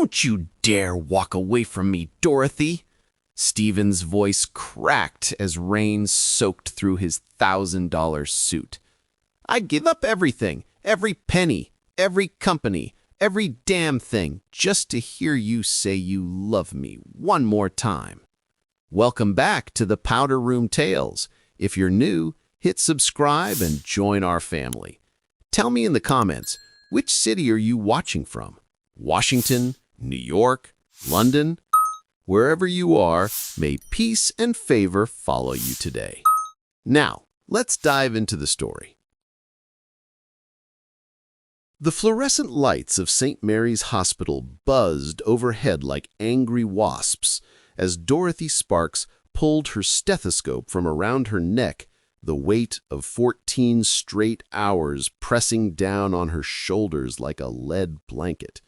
Don't you dare walk away from me, Dorothy. Stephen's voice cracked as rain soaked through his $1,000 suit. I'd give up everything, every penny, every company, every damn thing, just to hear you say you love me one more time. Welcome back to the Powder Room Tales. If you're new, hit subscribe and join our family. Tell me in the comments, which city are you watching from? Washington, New York, London? Wherever you are, may peace and favor follow you today. Now, let's dive into the story. The fluorescent lights of St. Mary's Hospital buzzed overhead like angry wasps as Dorothy Sparks pulled her stethoscope from around her neck, the weight of 14 straight hours pressing down on her shoulders like a lead blanket.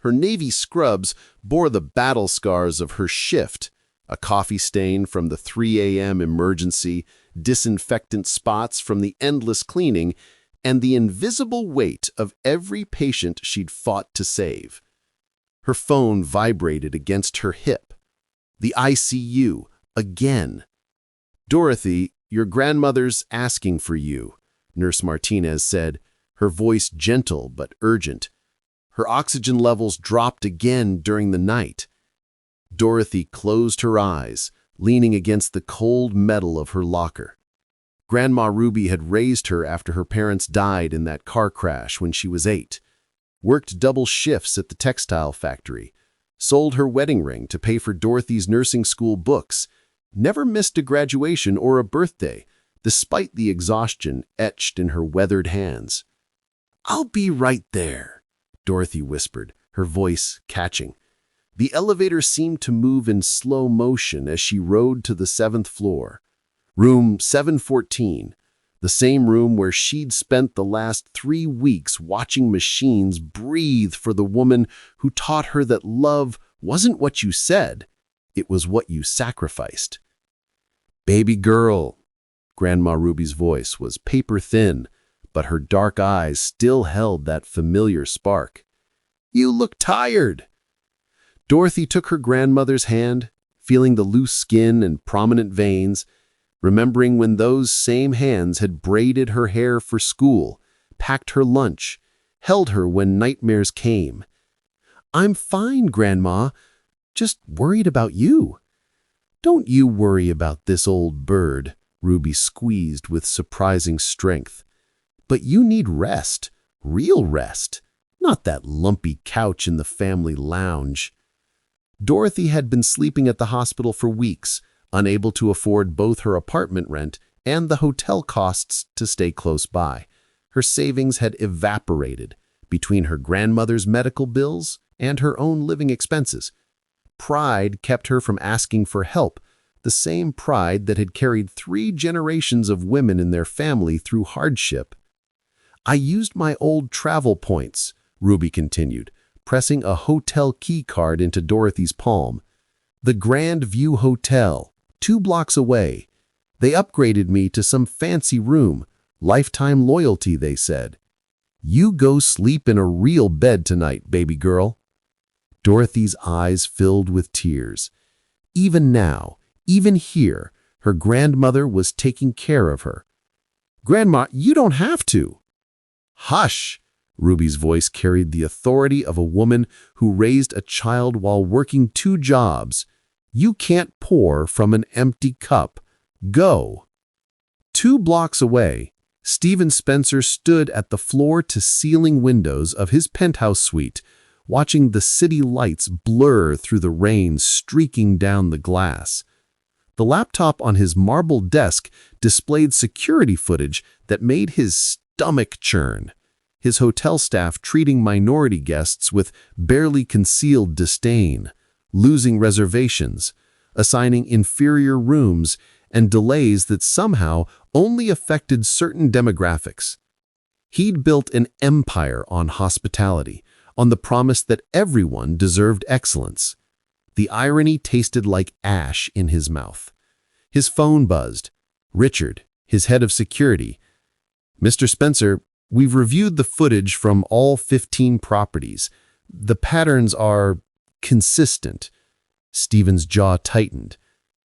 Her navy scrubs bore the battle scars of her shift, a coffee stain from the 3 a.m. emergency, disinfectant spots from the endless cleaning, and the invisible weight of every patient she'd fought to save. Her phone vibrated against her hip. The ICU, again. "Dorothy, your grandmother's asking for you," Nurse Martinez said, her voice gentle but urgent. Her oxygen levels dropped again during the night. Dorothy closed her eyes, leaning against the cold metal of her locker. Grandma Ruby had raised her after her parents died in that car crash when she was 8, worked double shifts at the textile factory, sold her wedding ring to pay for Dorothy's nursing school books, never missed a graduation or a birthday, despite the exhaustion etched in her weathered hands. "I'll be right there," Dorothy whispered, her voice catching. The elevator seemed to move in slow motion as she rode to the 7th floor. Room 714, the same room where she'd spent the last 3 weeks watching machines breathe for the woman who taught her that love wasn't what you said, it was what you sacrificed. "Baby girl," Grandma Ruby's voice was paper thin, but her dark eyes still held that familiar spark. "You look tired." Dorothy took her grandmother's hand, feeling the loose skin and prominent veins, remembering when those same hands had braided her hair for school, packed her lunch, held her when nightmares came. "I'm fine, Grandma. Just worried about you." "Don't you worry about this old bird," Ruby squeezed with surprising strength. "But you need rest, real rest, not that lumpy couch in the family lounge." Dorothy had been sleeping at the hospital for weeks, unable to afford both her apartment rent and the hotel costs to stay close by. Her savings had evaporated between her grandmother's medical bills and her own living expenses. Pride kept her from asking for help, the same pride that had carried 3 generations of women in their family through hardship. "I used my old travel points," Ruby continued, pressing a hotel key card into Dorothy's palm. "The Grand View Hotel, 2 blocks away. They upgraded me to some fancy room, lifetime loyalty, they said. You go sleep in a real bed tonight, baby girl." Dorothy's eyes filled with tears. Even now, even here, her grandmother was taking care of her. "Grandma, you don't have to." "Hush!" Ruby's voice carried the authority of a woman who raised a child while working 2 jobs. "You can't pour from an empty cup. Go." 2 blocks away, Stephen Spencer stood at the floor-to-ceiling windows of his penthouse suite, watching the city lights blur through the rain streaking down the glass. The laptop on his marble desk displayed security footage that made his stomach churn. His hotel staff treating minority guests with barely concealed disdain, losing reservations, assigning inferior rooms, and delays that somehow only affected certain demographics. He'd built an empire on hospitality, on the promise that everyone deserved excellence. The irony tasted like ash in his mouth. His phone buzzed. Richard, his head of security. "Mr. Spencer, we've reviewed the footage from all 15 properties. The patterns are consistent. Stephen's jaw tightened.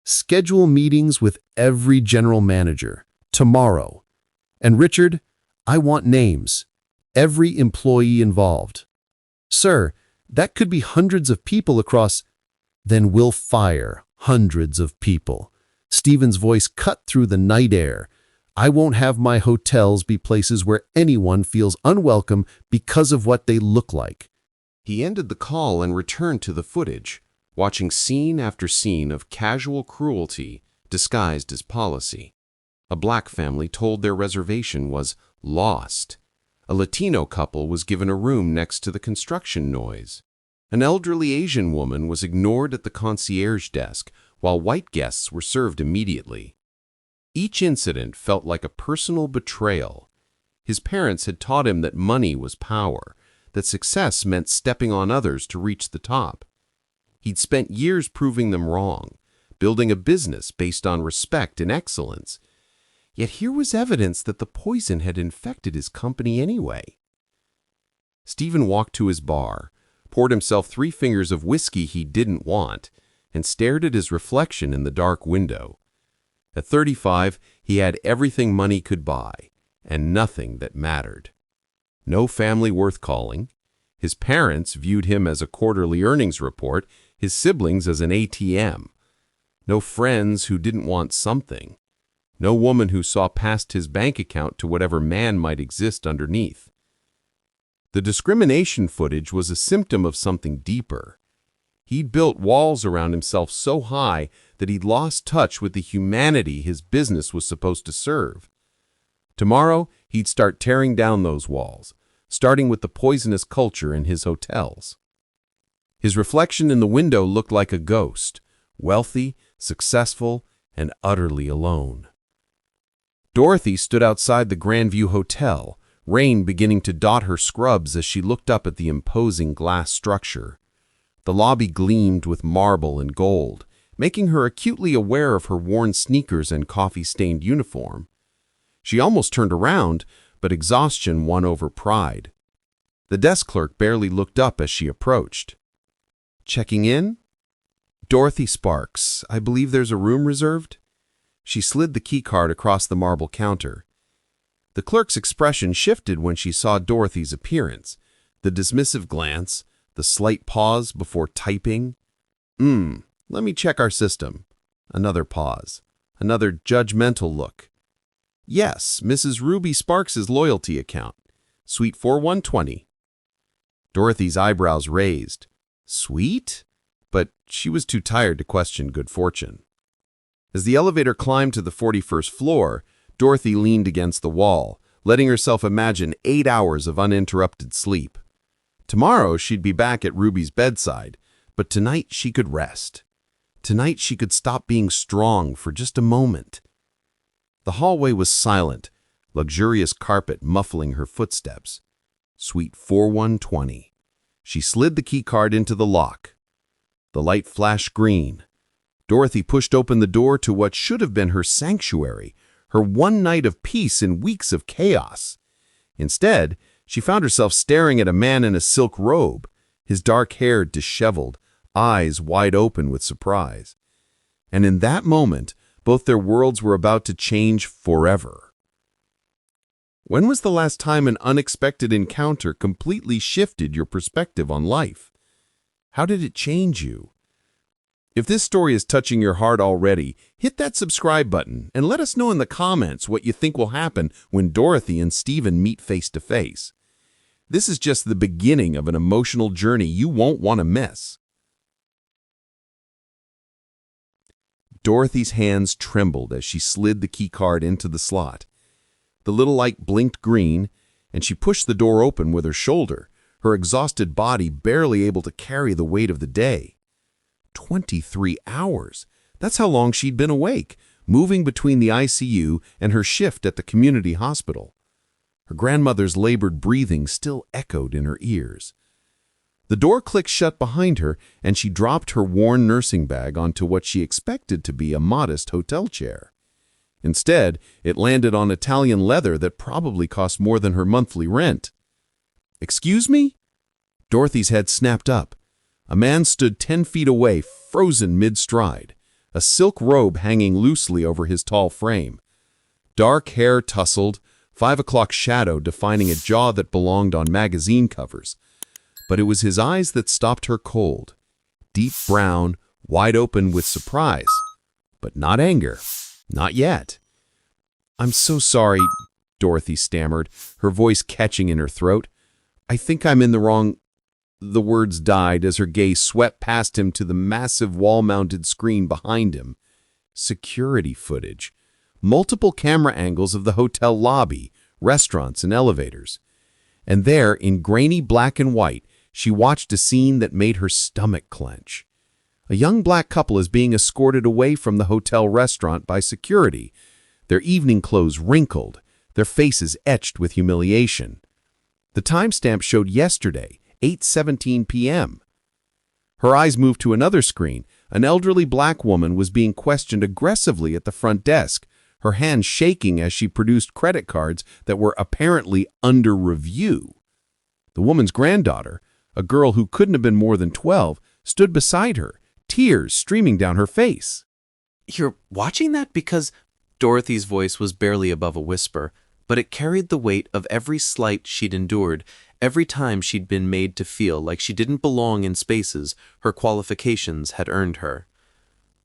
Schedule meetings with every general manager. Tomorrow. And Richard, I want names. Every employee involved. Sir, that could be hundreds of people across. Then we'll fire hundreds of people. Stephen's voice cut through the night air. I won't have my hotels be places where anyone feels unwelcome because of what they look like. He ended the call and returned to the footage, watching scene after scene of casual cruelty disguised as policy. A black family told their reservation was lost. A Latino couple was given a room next to the construction noise. An elderly Asian woman was ignored at the concierge desk, while white guests were served immediately. Each incident felt like a personal betrayal. His parents had taught him that money was power, that success meant stepping on others to reach the top. He'd spent years proving them wrong, building a business based on respect and excellence. Yet here was evidence that the poison had infected his company anyway. Stephen walked to his bar, poured himself 3 fingers of whiskey he didn't want, and stared at his reflection in the dark window. At 35, he had everything money could buy, and nothing that mattered. No family worth calling. His parents viewed him as a quarterly earnings report, his siblings as an ATM. No friends who didn't want something. No woman who saw past his bank account to whatever man might exist underneath. The discrimination footage was a symptom of something deeper. He'd built walls around himself so high that he'd lost touch with the humanity his business was supposed to serve. Tomorrow, he'd start tearing down those walls, starting with the poisonous culture in his hotels. His reflection in the window looked like a ghost, wealthy, successful, and utterly alone. Dorothy stood outside the Grandview Hotel, rain beginning to dot her scrubs as she looked up at the imposing glass structure. The lobby gleamed with marble and gold, making her acutely aware of her worn sneakers and coffee-stained uniform. She almost turned around, but exhaustion won over pride. The desk clerk barely looked up as she approached. Checking in? Dorothy Sparks, I believe there's a room reserved? She slid the keycard across the marble counter. The clerk's expression shifted when she saw Dorothy's appearance, the dismissive glance, the slight pause before typing. Let me check our system. Another pause. Another judgmental look. Yes, Mrs. Ruby Sparks's loyalty account. Suite 4120. Dorothy's eyebrows raised. Suite? But she was too tired to question good fortune. As the elevator climbed to the 41st floor, Dorothy leaned against the wall, letting herself imagine 8 hours of uninterrupted sleep. Tomorrow she'd be back at Ruby's bedside, but tonight she could rest. Tonight she could stop being strong for just a moment. The hallway was silent, luxurious carpet muffling her footsteps. Suite 4120. She slid the keycard into the lock. The light flashed green. Dorothy pushed open the door to what should have been her sanctuary, her one night of peace in weeks of chaos. Instead, she found herself staring at a man in a silk robe, his dark hair disheveled, eyes wide open with surprise. And in that moment, both their worlds were about to change forever. When was the last time an unexpected encounter completely shifted your perspective on life? How did it change you? If this story is touching your heart already, hit that subscribe button and let us know in the comments what you think will happen when Dorothy and Stephen meet face to face. This is just the beginning of an emotional journey you won't want to miss. Dorothy's hands trembled as she slid the keycard into the slot. The little light blinked green, and she pushed the door open with her shoulder, her exhausted body barely able to carry the weight of the day. 23 hours. That's how long she'd been awake, moving between the ICU and her shift at the community hospital. Her grandmother's labored breathing still echoed in her ears. The door clicked shut behind her, and she dropped her worn nursing bag onto what she expected to be a modest hotel chair. Instead, it landed on Italian leather that probably cost more than her monthly rent. "Excuse me?" Dorothy's head snapped up. A man stood 10 feet away, frozen mid-stride, a silk robe hanging loosely over his tall frame. Dark hair tousled, 5 o'clock shadow defining a jaw that belonged on magazine covers. But it was his eyes that stopped her cold. Deep brown, wide open with surprise. But not anger. Not yet. "I'm so sorry," Dorothy stammered, her voice catching in her throat. "I think I'm in the wrong—" The words died as her gaze swept past him to the massive wall-mounted screen behind him. Security footage. Multiple camera angles of the hotel lobby, restaurants, and elevators. And there, in grainy black and white, she watched a scene that made her stomach clench. A young black couple is being escorted away from the hotel restaurant by security, their evening clothes wrinkled, their faces etched with humiliation. The timestamp showed yesterday, 8:17 p.m. Her eyes moved to another screen. An elderly black woman was being questioned aggressively at the front desk, her hands shaking as she produced credit cards that were apparently under review. The woman's granddaughter, a girl who couldn't have been more than 12, stood beside her, tears streaming down her face. "You're watching that because—" Dorothy's voice was barely above a whisper, but it carried the weight of every slight she'd endured, every time she'd been made to feel like she didn't belong in spaces her qualifications had earned her.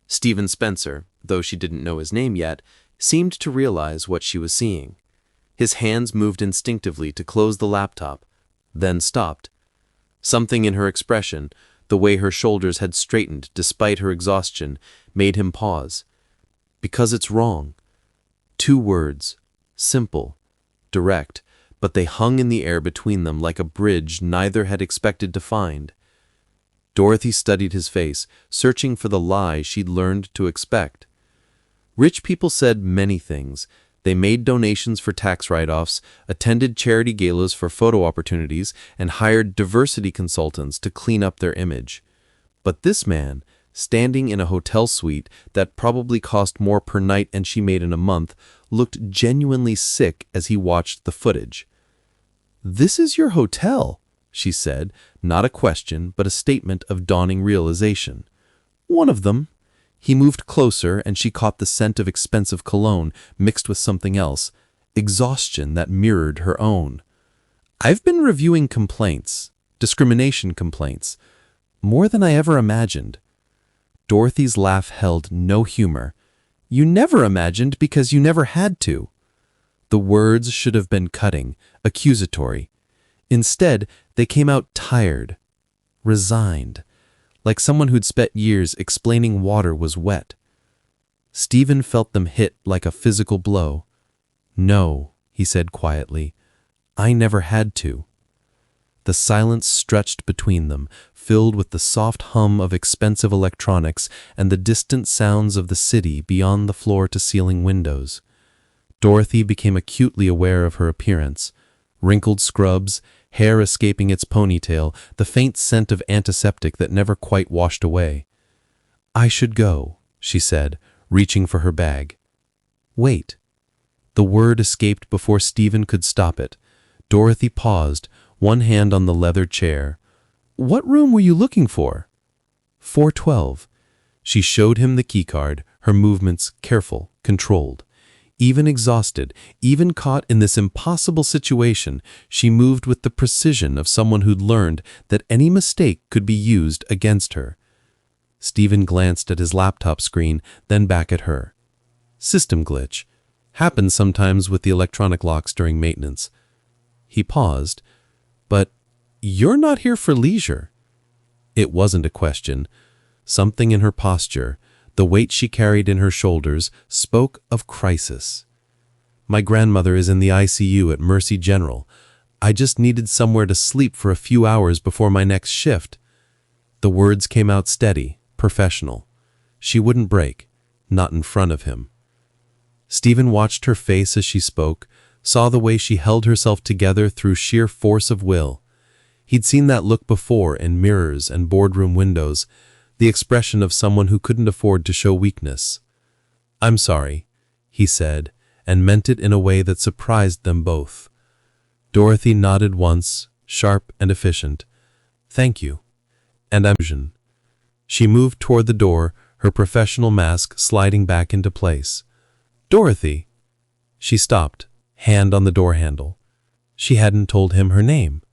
Stephen Spencer, though she didn't know his name yet, seemed to realize what she was seeing. His hands moved instinctively to close the laptop, then stopped. Something in her expression, the way her shoulders had straightened despite her exhaustion, made him pause. Because it's wrong. 2 words, simple, direct, but they hung in the air between them like a bridge neither had expected to find. Dorothy studied his face, searching for the lie she'd learned to expect. Rich people said many things. They made donations for tax write-offs, attended charity galas for photo opportunities, and hired diversity consultants to clean up their image. But this man, standing in a hotel suite that probably cost more per night than she made in a month, looked genuinely sick as he watched the footage. "This is your hotel," she said, not a question, but a statement of dawning realization. "One of them." He moved closer, and she caught the scent of expensive cologne mixed with something else, exhaustion that mirrored her own. "I've been reviewing complaints, discrimination complaints, more than I ever imagined." Dorothy's laugh held no humor. "You never imagined because you never had to." The words should have been cutting, accusatory. Instead, they came out tired, resigned, like someone who'd spent years explaining water was wet. Stephen felt them hit like a physical blow. "No," he said quietly, "I never had to." The silence stretched between them, filled with the soft hum of expensive electronics and the distant sounds of the city beyond the floor-to-ceiling windows. Dorothy became acutely aware of her appearance. Wrinkled scrubs, hair escaping its ponytail, the faint scent of antiseptic that never quite washed away. "I should go," she said, reaching for her bag. "Wait." The word escaped before Stephen could stop it. Dorothy paused, one hand on the leather chair. "What room were you looking for?" 412. She showed him the keycard, her movements careful, controlled. Even exhausted, even caught in this impossible situation, she moved with the precision of someone who'd learned that any mistake could be used against her. Stephen glanced at his laptop screen, then back at her. System glitch. Happens sometimes with the electronic locks during maintenance. He paused. "But you're not here for leisure." It wasn't a question. Something in her posture, the weight she carried in her shoulders, spoke of crisis. "My grandmother is in the ICU at Mercy General. I just needed somewhere to sleep for a few hours before my next shift." The words came out steady, professional. She wouldn't break, not in front of him. Stephen watched her face as she spoke, saw the way she held herself together through sheer force of will. He'd seen that look before in mirrors and boardroom windows, the expression of someone who couldn't afford to show weakness. "I'm sorry," he said, and meant it in a way that surprised them both. Dorothy nodded once, sharp and efficient. Thank you. And I'm. She moved toward the door, her professional mask sliding back into place. Dorothy. She stopped, hand on the door handle. She hadn't told him her name.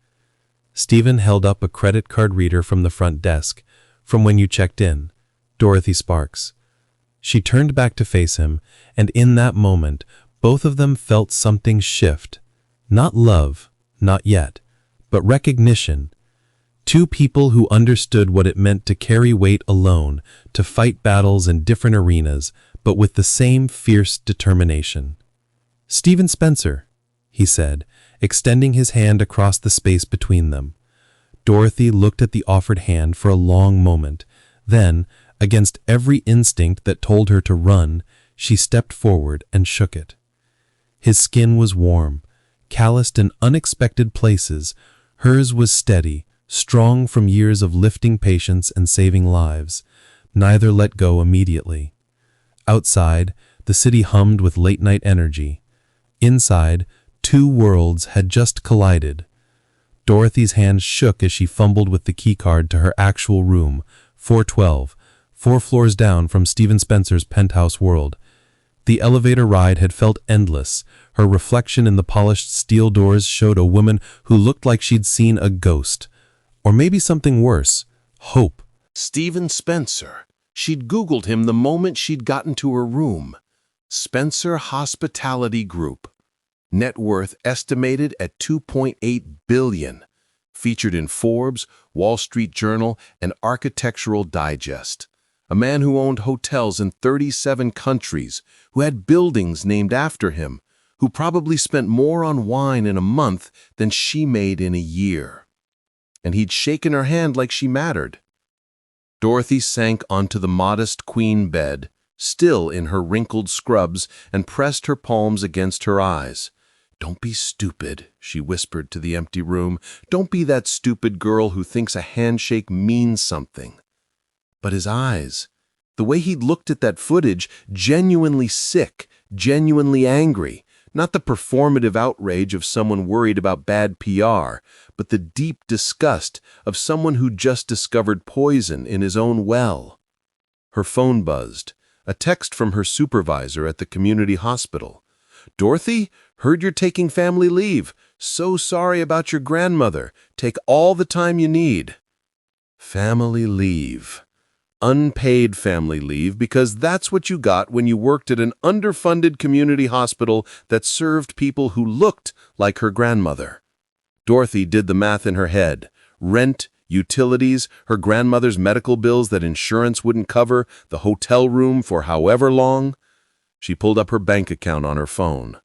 Stephen held up a credit card reader from the front desk, from when you checked in. Dorothy Sparks. She turned back to face him, and in that moment, both of them felt something shift. Not love, not yet, but recognition. Two people who understood what it meant to carry weight alone, to fight battles in different arenas, but with the same fierce determination. Stephen Spencer, he said, extending his hand across the space between them. Dorothy looked at the offered hand for a long moment. Then, against every instinct that told her to run, she stepped forward and shook it. His skin was warm, calloused in unexpected places. Hers was steady, strong from years of lifting patients and saving lives. Neither let go immediately. Outside, the city hummed with late-night energy. Inside, two worlds had just collided. Dorothy's hand shook as she fumbled with the keycard to her actual room, 412, 4 floors down from Stephen Spencer's penthouse world. The elevator ride had felt endless. Her reflection in the polished steel doors showed a woman who looked like she'd seen a ghost. Or maybe something worse, hope. Stephen Spencer. She'd Googled him the moment she'd gotten to her room. Spencer Hospitality Group. Net worth estimated at $2.8 billion. Featured in Forbes, Wall Street Journal, and Architectural Digest. A man who owned hotels in 37 countries, who had buildings named after him, who probably spent more on wine in a month than she made in a year. And he'd shaken her hand like she mattered. Dorothy sank onto the modest queen bed, still in her wrinkled scrubs, and pressed her palms against her eyes. "Don't be stupid," she whispered to the empty room. "Don't be that stupid girl who thinks a handshake means something." But his eyes, the way he'd looked at that footage, genuinely sick, genuinely angry, not the performative outrage of someone worried about bad PR, but the deep disgust of someone who just discovered poison in his own well. Her phone buzzed, a text from her supervisor at the community hospital. "Dorothy, heard you're taking family leave. So sorry about your grandmother. Take all the time you need." Family leave. Unpaid family leave, because that's what you got when you worked at an underfunded community hospital that served people who looked like her grandmother. Dorothy did the math in her head. Rent, utilities, her grandmother's medical bills that insurance wouldn't cover, the hotel room for however long. She pulled up her bank account on her phone.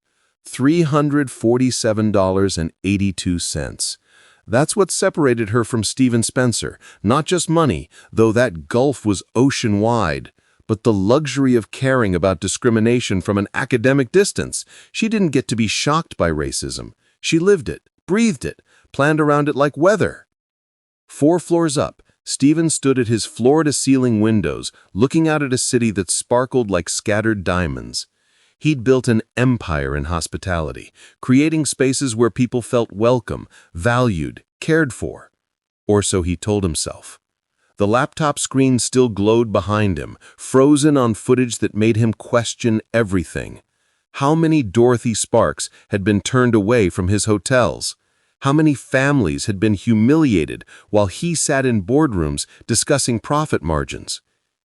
$347.82. That's what separated her from Stephen Spencer. Not just money, though that gulf was ocean-wide, but the luxury of caring about discrimination from an academic distance. She didn't get to be shocked by racism. She lived it, breathed it, planned around it like weather. 4 floors up, Stephen stood at his floor-to-ceiling windows, looking out at a city that sparkled like scattered diamonds. He'd built an empire in hospitality, creating spaces where people felt welcome, valued, cared for. Or so he told himself. The laptop screen still glowed behind him, frozen on footage that made him question everything. How many Dorothy Sparks had been turned away from his hotels? How many families had been humiliated while he sat in boardrooms discussing profit margins?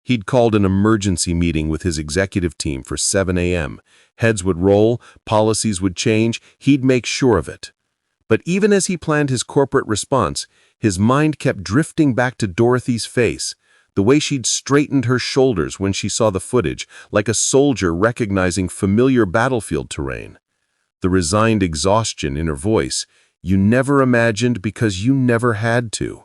He'd called an emergency meeting with his executive team for 7 a.m. Heads would roll, policies would change, he'd make sure of it. But even as he planned his corporate response, his mind kept drifting back to Dorothy's face, the way she'd straightened her shoulders when she saw the footage, like a soldier recognizing familiar battlefield terrain. The resigned exhaustion in her voice, you never imagined because you never had to.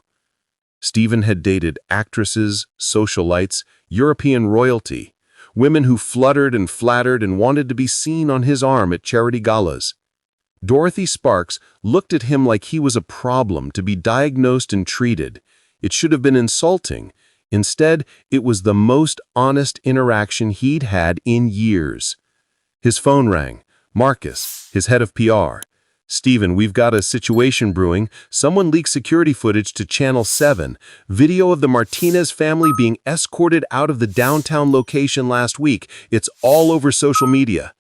Stephen had dated actresses, socialites, European royalty, women who fluttered and flattered and wanted to be seen on his arm at charity galas. Dorothy Sparks looked at him like he was a problem to be diagnosed and treated. It should have been insulting. Instead, it was the most honest interaction he'd had in years. His phone rang. Marcus, his head of PR. Stephen, we've got a situation brewing. Someone leaked security footage to Channel 7. Video of the Martinez family being escorted out of the downtown location last week. It's all over social media.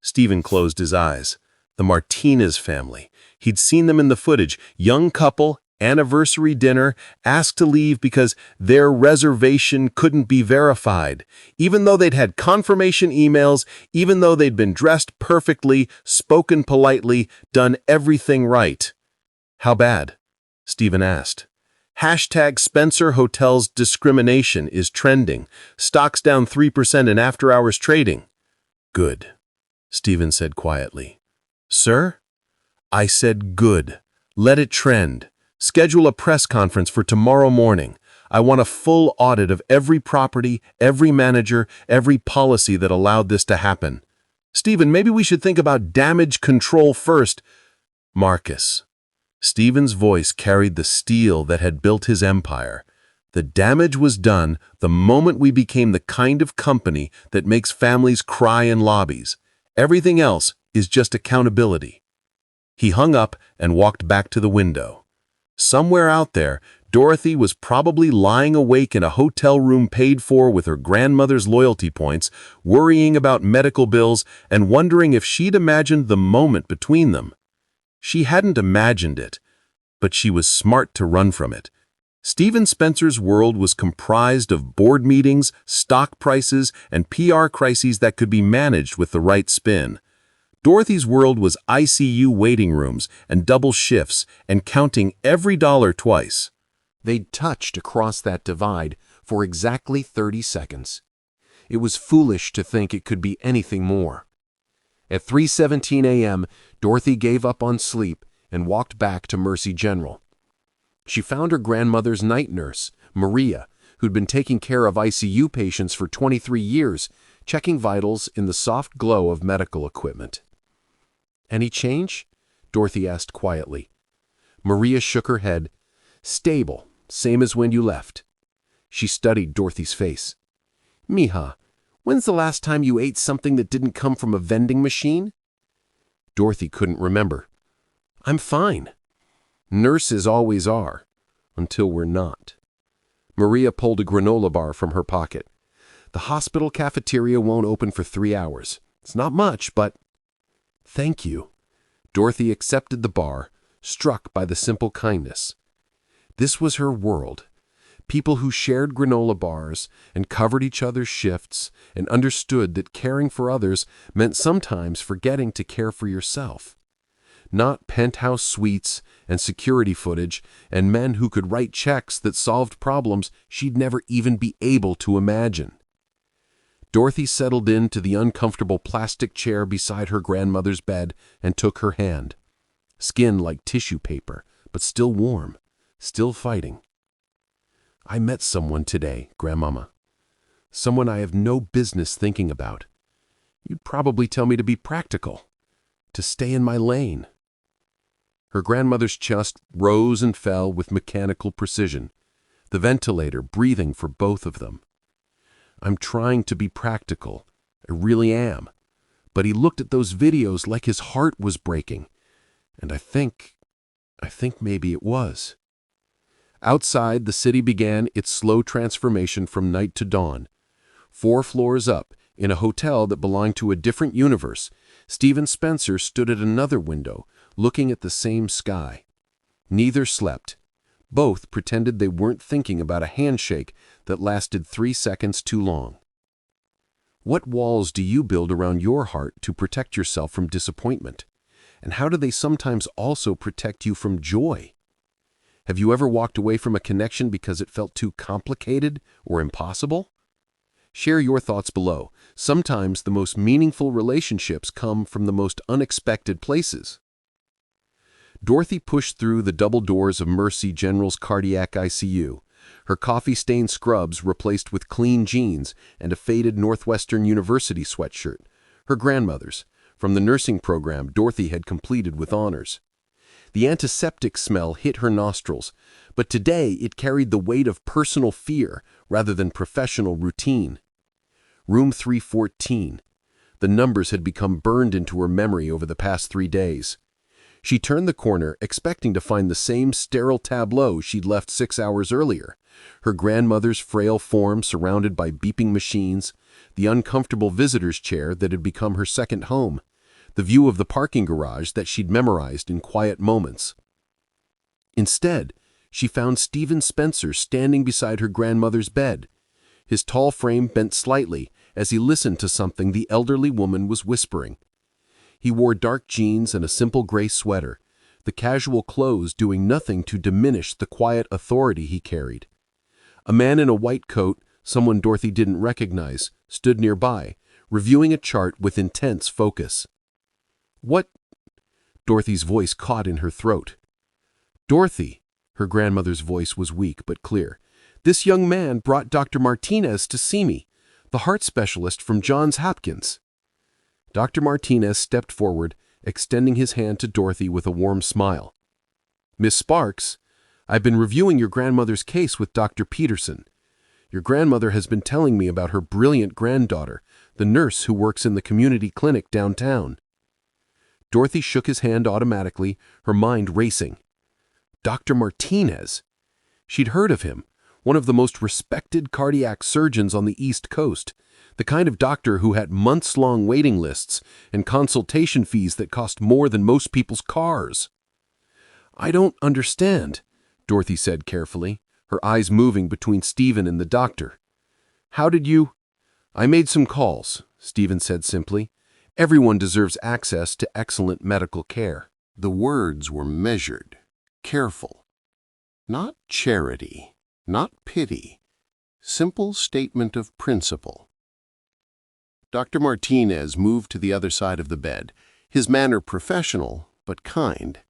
Stephen closed his eyes. The Martinez family. He'd seen them in the footage. Young couple, anniversary dinner, asked to leave because their reservation couldn't be verified. Even though they'd had confirmation emails, even though they'd been dressed perfectly, spoken politely, done everything right. How bad? Stephen asked. Hashtag Spencer Hotels discrimination is trending. Stocks down 3% in after-hours trading. Good, Stephen said quietly. Sir? I said good. Let it trend. Schedule a press conference for tomorrow morning. I want a full audit of every property, every manager, every policy that allowed this to happen. Stephen, maybe we should think about damage control first. Marcus. Stephen's voice carried the steel that had built his empire. The damage was done the moment we became the kind of company that makes families cry in lobbies. Everything else is just accountability. He hung up and walked back to the window. Somewhere out there, Dorothy was probably lying awake in a hotel room paid for with her grandmother's loyalty points, worrying about medical bills and wondering if she'd imagined the moment between them. She hadn't imagined it, but she was smart to run from it. Stephen Spencer's world was comprised of board meetings, stock prices, and PR crises that could be managed with the right spin. Dorothy's world was ICU waiting rooms and double shifts and counting every dollar twice. They'd touched across that divide for exactly 30 seconds. It was foolish to think it could be anything more. At 3:17 a.m., Dorothy gave up on sleep and walked back to Mercy General. She found her grandmother's night nurse, Maria, who'd been taking care of ICU patients for 23 years, checking vitals in the soft glow of medical equipment. "Any change?" Dorothy asked quietly. Maria shook her head. "Stable, same as when you left." She studied Dorothy's face. "Mija, when's the last time you ate something that didn't come from a vending machine?" Dorothy couldn't remember. "I'm fine. Nurses always are, until we're not." Maria pulled a granola bar from her pocket. "The hospital cafeteria won't open for 3 hours. It's not much, but—" "Thank you." Dorothy accepted the bar, struck by the simple kindness. This was her world. People who shared granola bars and covered each other's shifts and understood that caring for others meant sometimes forgetting to care for yourself. Not penthouse suites and security footage and men who could write checks that solved problems she'd never even be able to imagine. Dorothy settled into the uncomfortable plastic chair beside her grandmother's bed and took her hand. Skin like tissue paper, but still warm, still fighting. "I met someone today, Grandmama. Someone I have no business thinking about. You'd probably tell me to be practical, to stay in my lane." Her grandmother's chest rose and fell with mechanical precision, the ventilator breathing for both of them. "I'm trying to be practical. I really am." But he looked at those videos like his heart was breaking. And I think maybe it was. Outside, the city began its slow transformation from night to dawn. 4 floors up, in a hotel that belonged to a different universe, Stephen Spencer stood at another window, looking at the same sky. Neither slept. Both pretended they weren't thinking about a handshake that lasted 3 seconds too long. What walls do you build around your heart to protect yourself from disappointment? And how do they sometimes also protect you from joy? Have you ever walked away from a connection because it felt too complicated or impossible? Share your thoughts below. Sometimes the most meaningful relationships come from the most unexpected places. Dorothy pushed through the double doors of Mercy General's cardiac ICU, her coffee-stained scrubs replaced with clean jeans and a faded Northwestern University sweatshirt, her grandmother's, from the nursing program Dorothy had completed with honors. The antiseptic smell hit her nostrils, but today it carried the weight of personal fear rather than professional routine. Room 314. The numbers had become burned into her memory over the past 3 days. She turned the corner, expecting to find the same sterile tableau she'd left 6 hours earlier. Her grandmother's frail form surrounded by beeping machines, the uncomfortable visitor's chair that had become her second home, the view of the parking garage that she'd memorized in quiet moments. Instead, she found Stephen Spencer standing beside her grandmother's bed. His tall frame bent slightly as he listened to something the elderly woman was whispering. He wore dark jeans and a simple gray sweater, the casual clothes doing nothing to diminish the quiet authority he carried. A man in a white coat, someone Dorothy didn't recognize, stood nearby, reviewing a chart with intense focus. "What?" Dorothy's voice caught in her throat. "Dorothy," her grandmother's voice was weak but clear, "this young man brought Dr. Martinez to see me, the heart specialist from Johns Hopkins." Dr. Martinez stepped forward, extending his hand to Dorothy with a warm smile. "Miss Sparks, I've been reviewing your grandmother's case with Dr. Peterson. Your grandmother has been telling me about her brilliant granddaughter, the nurse who works in the community clinic downtown." Dorothy shook his hand automatically, her mind racing. Dr. Martinez. She'd heard of him, one of the most respected cardiac surgeons on the East Coast, the kind of doctor who had months-long waiting lists and consultation fees that cost more than most people's cars. "I don't understand," Dorothy said carefully, her eyes moving between Stephen and the doctor. "How did you—" "I made some calls," Stephen said simply. "Everyone deserves access to excellent medical care." The words were measured, careful. Not charity, not pity. Simple statement of principle. Dr. Martinez moved to the other side of the bed, his manner professional but kind.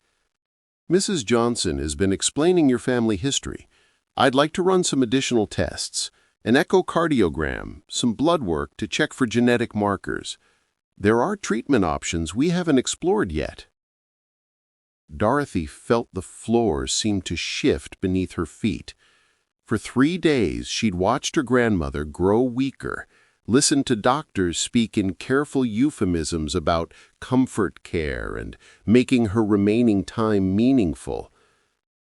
"Mrs. Johnson has been explaining your family history. I'd like to run some additional tests, an echocardiogram, some blood work to check for genetic markers. There are treatment options we haven't explored yet." Dorothy felt the floor seem to shift beneath her feet. For 3 days, she'd watched her grandmother grow weaker, listened to doctors speak in careful euphemisms about comfort care and making her remaining time meaningful.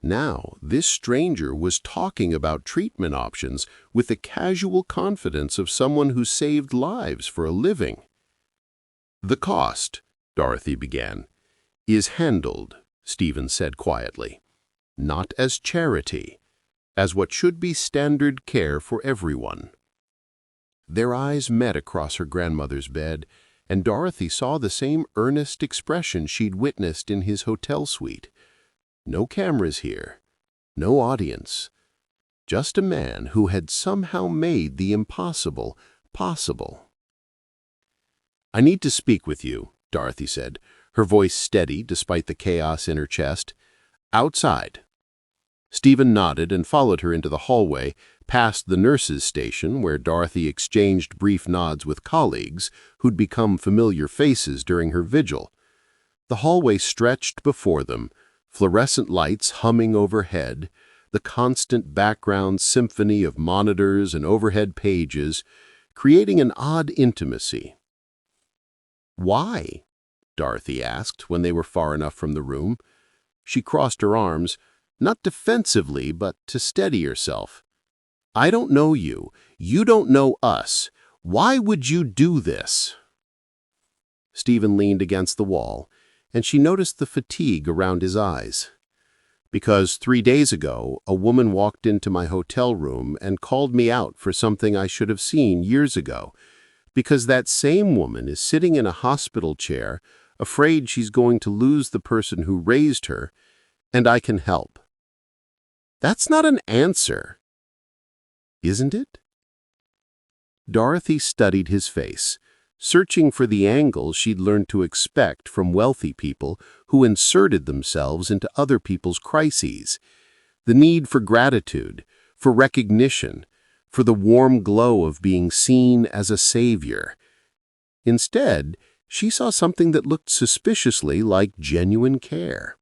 Now, this stranger was talking about treatment options with the casual confidence of someone who saved lives for a living. "The cost," Dorothy began, "is handled," Stephen said quietly, "not as charity, as what should be standard care for everyone." Their eyes met across her grandmother's bed, and Dorothy saw the same earnest expression she'd witnessed in his hotel suite. No cameras here, no audience, just a man who had somehow made the impossible possible. "I need to speak with you," Dorothy said, her voice steady despite the chaos in her chest. "Outside." Stephen nodded and followed her into the hallway, past the nurses' station where Dorothy exchanged brief nods with colleagues who'd become familiar faces during her vigil. The hallway stretched before them, fluorescent lights humming overhead, the constant background symphony of monitors and overhead pages, creating an odd intimacy. "Why?" Dorothy asked when they were far enough from the room. She crossed her arms, not defensively, but to steady herself. "I don't know you. You don't know us. Why would you do this?" Stephen leaned against the wall, and she noticed the fatigue around his eyes. "Because 3 days ago, a woman walked into my hotel room and called me out for something I should have seen years ago. Because that same woman is sitting in a hospital chair, afraid she's going to lose the person who raised her, and I can help." That's not an answer, isn't it? Dorothy studied his face, searching for the angle she'd learned to expect from wealthy people who inserted themselves into other people's crises. The need for gratitude, for recognition, for the warm glow of being seen as a savior. Instead, she saw something that looked suspiciously like genuine care.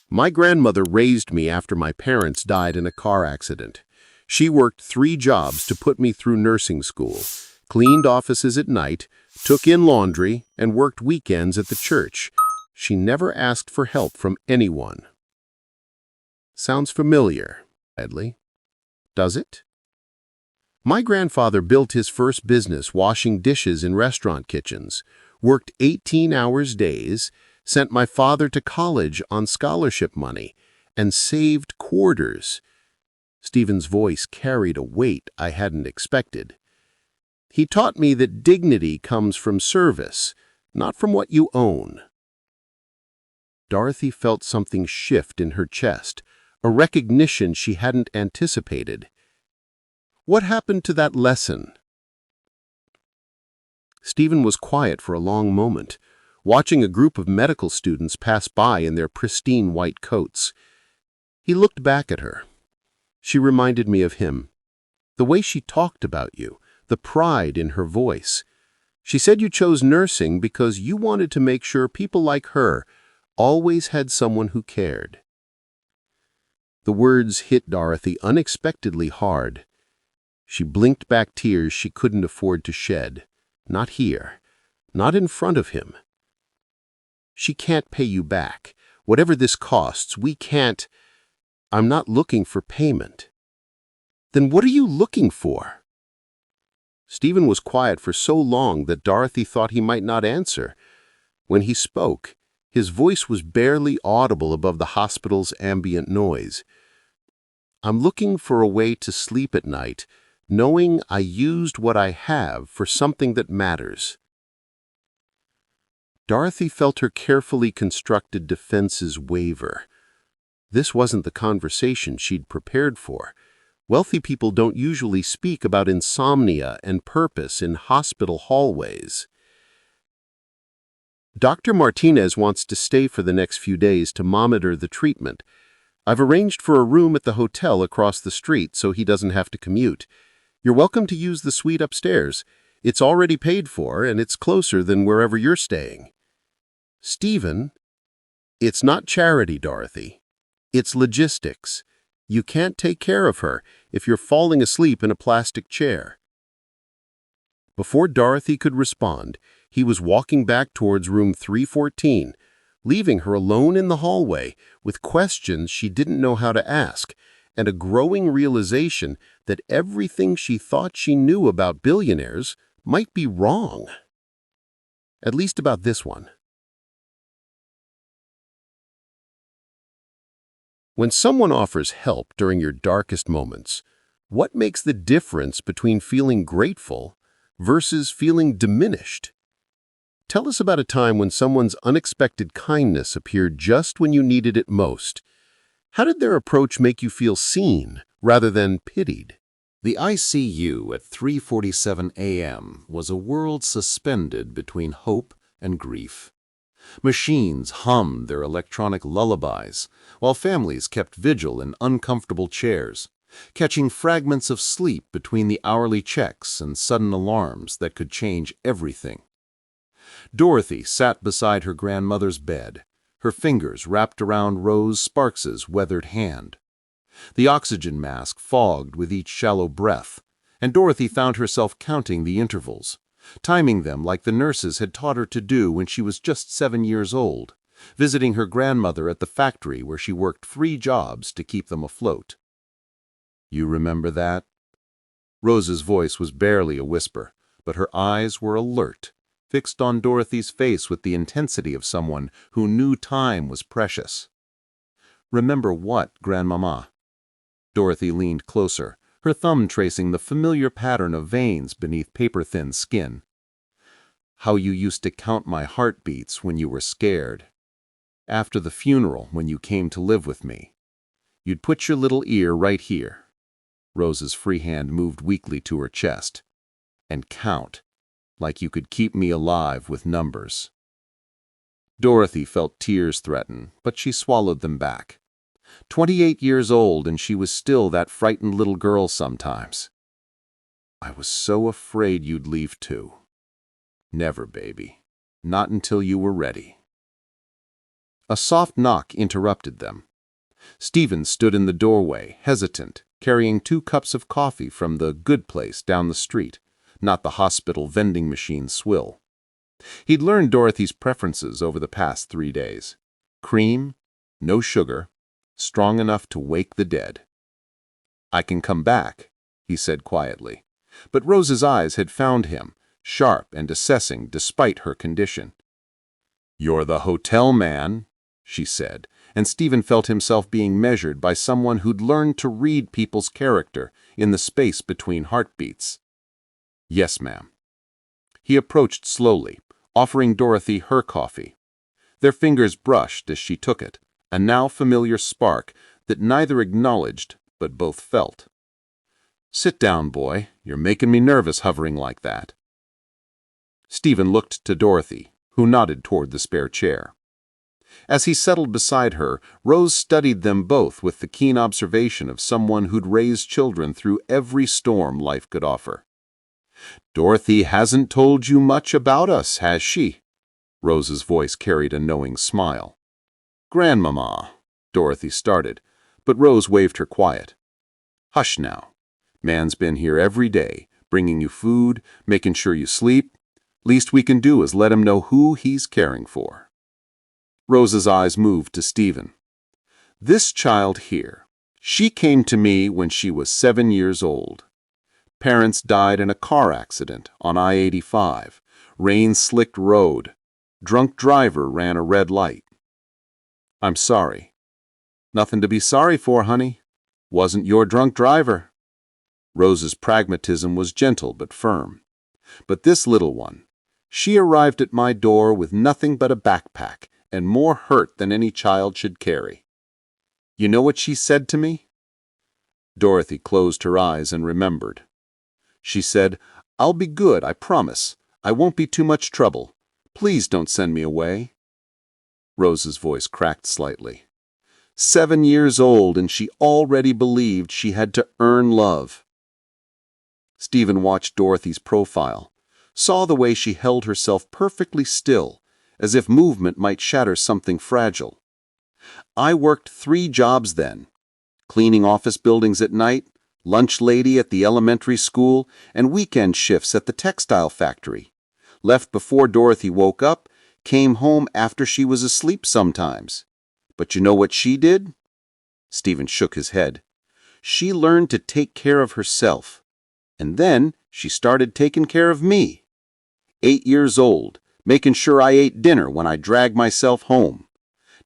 "My grandmother raised me after my parents died in a car accident. She worked 3 jobs to put me through nursing school, cleaned offices at night, took in laundry, and worked weekends at the church. She never asked for help from anyone. Sounds familiar, Edley. Does it? My grandfather built his first business washing dishes in restaurant kitchens, worked 18-hour days, sent my father to college on scholarship money, and saved quarters. Stephen's voice carried a weight I hadn't expected. He taught me that dignity comes from service, not from what you own. Dorothy felt something shift in her chest, a recognition she hadn't anticipated. What happened to that lesson? Stephen was quiet for a long moment, watching a group of medical students pass by in their pristine white coats. He looked back at her. She reminded me of him. The way she talked about you, the pride in her voice. She said you chose nursing because you wanted to make sure people like her always had someone who cared. The words hit Dorothy unexpectedly hard. She blinked back tears she couldn't afford to shed. Not here. Not in front of him. She can't pay you back. Whatever this costs, we can't. I'm not looking for payment. Then what are you looking for? Stephen was quiet for so long that Dorothy thought he might not answer. When he spoke, his voice was barely audible above the hospital's ambient noise. I'm looking for a way to sleep at night, knowing I used what I have for something that matters. Dorothy felt her carefully constructed defenses waver. This wasn't the conversation she'd prepared for. Wealthy people don't usually speak about insomnia and purpose in hospital hallways. Dr. Martinez wants to stay for the next few days to monitor the treatment. I've arranged for a room at the hotel across the street so he doesn't have to commute. You're welcome to use the suite upstairs. It's already paid for, and it's closer than wherever you're staying. Stephen, it's not charity, Dorothy. It's logistics. You can't take care of her if you're falling asleep in a plastic chair. Before Dorothy could respond, he was walking back towards room 314, leaving her alone in the hallway with questions she didn't know how to ask, and a growing realization that everything she thought she knew about billionaires might be wrong. At least about this one. When someone offers help during your darkest moments, what makes the difference between feeling grateful versus feeling diminished? Tell us about a time when someone's unexpected kindness appeared just when you needed it most. How did their approach make you feel seen rather than pitied? The ICU at 3:47 a.m. was a world suspended between hope and grief. Machines hummed their electronic lullabies, while families kept vigil in uncomfortable chairs, catching fragments of sleep between the hourly checks and sudden alarms that could change everything. Dorothy sat beside her grandmother's bed, her fingers wrapped around Rose Sparks's weathered hand. The oxygen mask fogged with each shallow breath, and Dorothy found herself counting the intervals, timing them like the nurses had taught her to do when she was just 7 years old, visiting her grandmother at the factory where she worked 3 jobs to keep them afloat. "You remember that?" Rose's voice was barely a whisper, but her eyes were alert, fixed on Dorothy's face with the intensity of someone who knew time was precious. "Remember what, Grandmama?" Dorothy leaned closer, her thumb tracing the familiar pattern of veins beneath paper-thin skin. "How you used to count my heartbeats when you were scared. After the funeral, when you came to live with me. You'd put your little ear right here." Rose's free hand moved weakly to her chest. "And count, like you could keep me alive with numbers." Dorothy felt tears threaten, but she swallowed them back. 28 years old, and she was still that frightened little girl sometimes. "I was so afraid you'd leave too." "Never, baby. Not until you were ready." A soft knock interrupted them. Stephen stood in the doorway, hesitant, carrying 2 cups of coffee from the good place down the street, not the hospital vending machine swill. He'd learned Dorothy's preferences over the past 3 days. Cream, no sugar, strong enough to wake the dead. "I can come back," he said quietly. But Rose's eyes had found him, sharp and assessing despite her condition. "You're the hotel man," she said, and Stephen felt himself being measured by someone who'd learned to read people's character in the space between heartbeats. "Yes, ma'am." He approached slowly, offering Dorothy her coffee. Their fingers brushed as she took it, a now familiar spark that neither acknowledged but both felt. "Sit down, boy. You're making me nervous hovering like that." Stephen looked to Dorothy, who nodded toward the spare chair. As he settled beside her, Rose studied them both with the keen observation of someone who'd raised children through every storm life could offer. "Dorothy hasn't told you much about us, has she?" Rose's voice carried a knowing smile. "Grandmama," Dorothy started, but Rose waved her quiet. "Hush now. Man's been here every day, bringing you food, making sure you sleep. Least we can do is let him know who he's caring for." Rose's eyes moved to Stephen. "This child here, she came to me when she was 7 years old. Parents died in a car accident on I-85, rain-slicked road. Drunk driver ran a red light. I'm sorry." "Nothing to be sorry for, honey. Wasn't your drunk driver." Rose's pragmatism was gentle but firm. "But this little one, she arrived at my door with nothing but a backpack and more hurt than any child should carry. You know what she said to me?" Dorothy closed her eyes and remembered. She said, "I'll be good, I promise. I won't be too much trouble. Please don't send me away." Rose's voice cracked slightly. 7 years old, and she already believed she had to earn love. Stephen watched Dorothy's profile, saw the way she held herself perfectly still, as if movement might shatter something fragile. "I worked 3 jobs then. Cleaning office buildings at night, lunch lady at the elementary school, and weekend shifts at the textile factory. Left before Dorothy woke up, came home after she was asleep sometimes. But you know what she did?" Stephen shook his head. "She learned to take care of herself. And then she started taking care of me. 8 years old, making sure I ate dinner when I dragged myself home.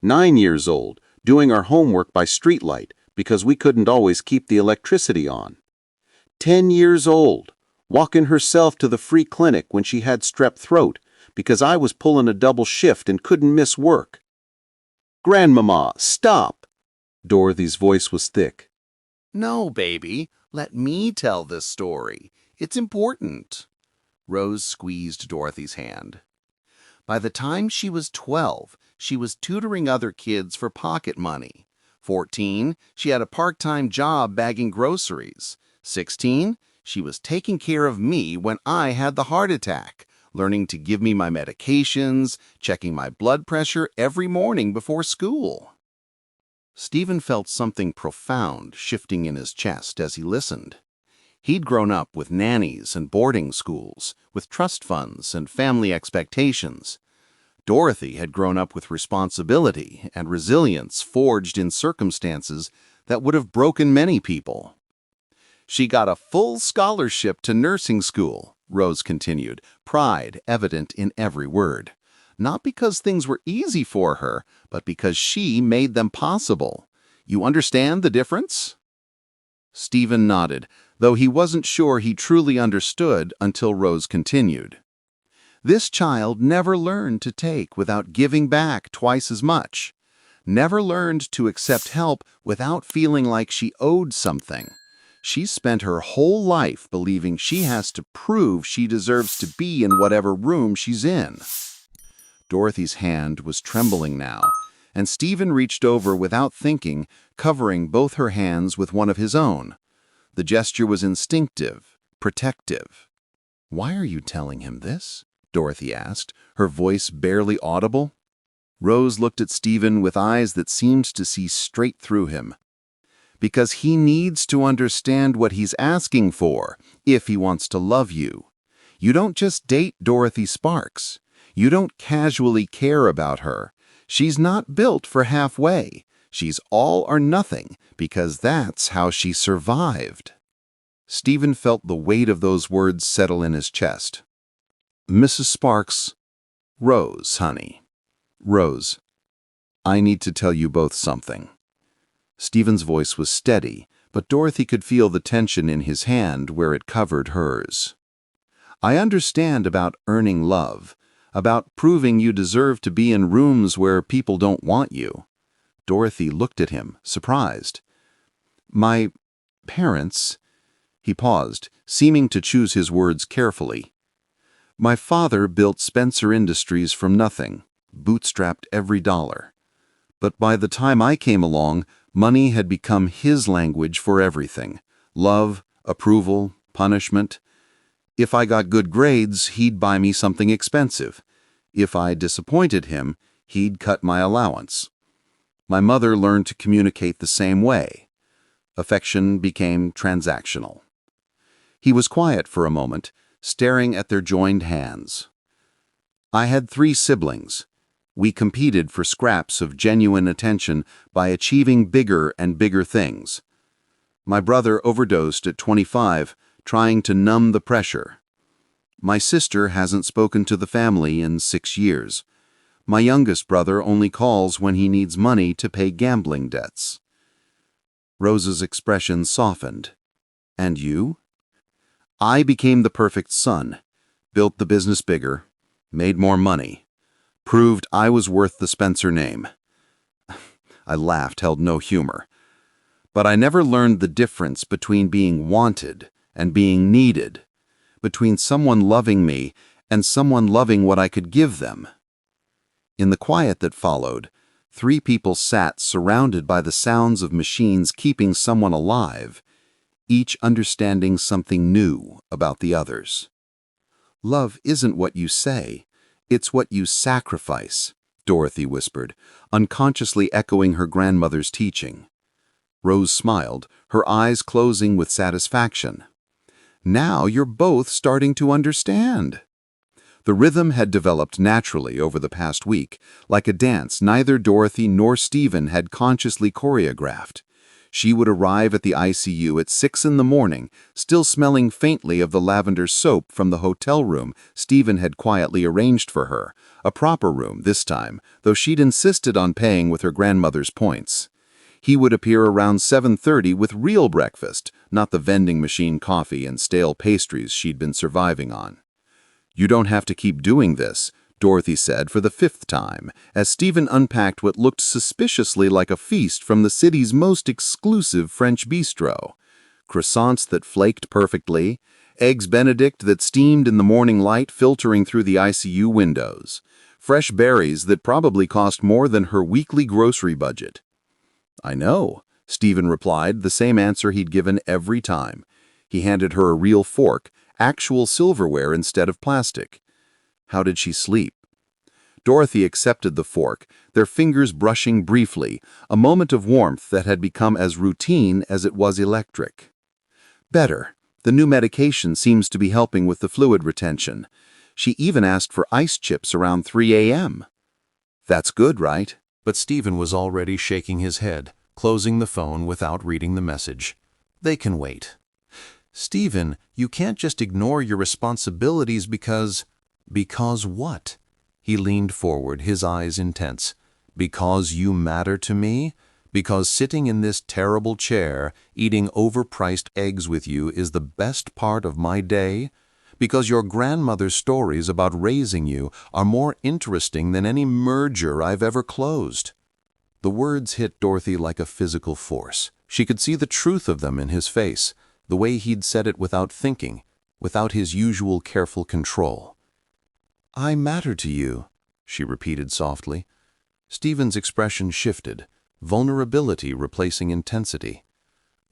9 years old, doing our homework by streetlight because we couldn't always keep the electricity on. 10 years old, walking herself to the free clinic when she had strep throat because I was pulling a double shift and couldn't miss work." "Grandmama, stop!" Dorothy's voice was thick. "No, baby, let me tell this story. It's important." Rose squeezed Dorothy's hand. By the time she was 12, she was tutoring other kids for pocket money. 14, she had a part-time job bagging groceries. 16, she was taking care of me when I had the heart attack, learning to give me my medications, checking my blood pressure every morning before school. Stephen felt something profound shifting in his chest as he listened. He'd grown up with nannies and boarding schools, with trust funds and family expectations. Dorothy had grown up with responsibility and resilience forged in circumstances that would have broken many people. "She got a full scholarship to nursing school," Rose continued, pride evident in every word. "Not because things were easy for her, but because she made them possible. You understand the difference?" Stephen nodded, though he wasn't sure he truly understood until Rose continued. "This child never learned to take without giving back twice as much. Never learned to accept help without feeling like she owed something. She's spent her whole life believing she has to prove she deserves to be in whatever room she's in." Dorothy's hand was trembling now, and Stephen reached over without thinking, covering both her hands with one of his own. The gesture was instinctive, protective. "Why are you telling him this?" Dorothy asked, her voice barely audible. Rose looked at Stephen with eyes that seemed to see straight through him. "Because he needs to understand what he's asking for, if he wants to love you. You don't just date Dorothy Sparks. You don't casually care about her. She's not built for halfway. She's all or nothing, because that's how she survived." Stephen felt the weight of those words settle in his chest. "Mrs. Sparks, Rose, honey. Rose, I need to tell you both something." Stephen's voice was steady, but Dorothy could feel the tension in his hand where it covered hers. "I understand about earning love, about proving you deserve to be in rooms where people don't want you." Dorothy looked at him, surprised. "My parents—" He paused, seeming to choose his words carefully. "My father built Spencer Industries from nothing, bootstrapped every dollar. But by the time I came along, money had become his language for everything: love, approval, punishment. If I got good grades, he'd buy me something expensive. If I disappointed him, he'd cut my allowance. My mother learned to communicate the same way. Affection became transactional." He was quiet for a moment, staring at their joined hands. "I had 3 siblings. We competed for scraps of genuine attention by achieving bigger and bigger things. My brother overdosed at 25, trying to numb the pressure. My sister hasn't spoken to the family in 6 years. My youngest brother only calls when he needs money to pay gambling debts." Rose's expression softened. "And you?" "I became the perfect son, built the business bigger, made more money, proved I was worth the Spencer name." I laughed, held no humor. "But I never learned the difference between being wanted and being needed, between someone loving me and someone loving what I could give them." In the quiet that followed, 3 people sat surrounded by the sounds of machines keeping someone alive, each understanding something new about the others. "Love isn't what you say, it's what you sacrifice," Dorothy whispered, unconsciously echoing her grandmother's teaching. Rose smiled, her eyes closing with satisfaction. "Now you're both starting to understand." The rhythm had developed naturally over the past week, like a dance neither Dorothy nor Stephen had consciously choreographed. She would arrive at the ICU at 6 in the morning, still smelling faintly of the lavender soap from the hotel room Stephen had quietly arranged for her, a proper room this time, though she'd insisted on paying with her grandmother's points. He would appear around 7:30 with real breakfast, not the vending machine coffee and stale pastries she'd been surviving on. "You don't have to keep doing this," Dorothy said for the 5th time, as Stephen unpacked what looked suspiciously like a feast from the city's most exclusive French bistro. Croissants that flaked perfectly, eggs Benedict that steamed in the morning light filtering through the ICU windows, fresh berries that probably cost more than her weekly grocery budget. "I know," Stephen replied, the same answer he'd given every time. He handed her a real fork, actual silverware instead of plastic. How did she sleep? Dorothy accepted the fork, their fingers brushing briefly, a moment of warmth that had become as routine as it was electric. "Better. The new medication seems to be helping with the fluid retention. She even asked for ice chips around 3 a.m. That's good, right?" But Stephen was already shaking his head, closing the phone without reading the message. "They can wait." "Stephen, you can't just ignore your responsibilities because—" "Because what?" He leaned forward, his eyes intense. "Because you matter to me? Because sitting in this terrible chair, eating overpriced eggs with you is the best part of my day? Because your grandmother's stories about raising you are more interesting than any merger I've ever closed?" The words hit Dorothy like a physical force. She could see the truth of them in his face, the way he'd said it without thinking, without his usual careful control. "I matter to you," she repeated softly. Stephen's expression shifted, vulnerability replacing intensity.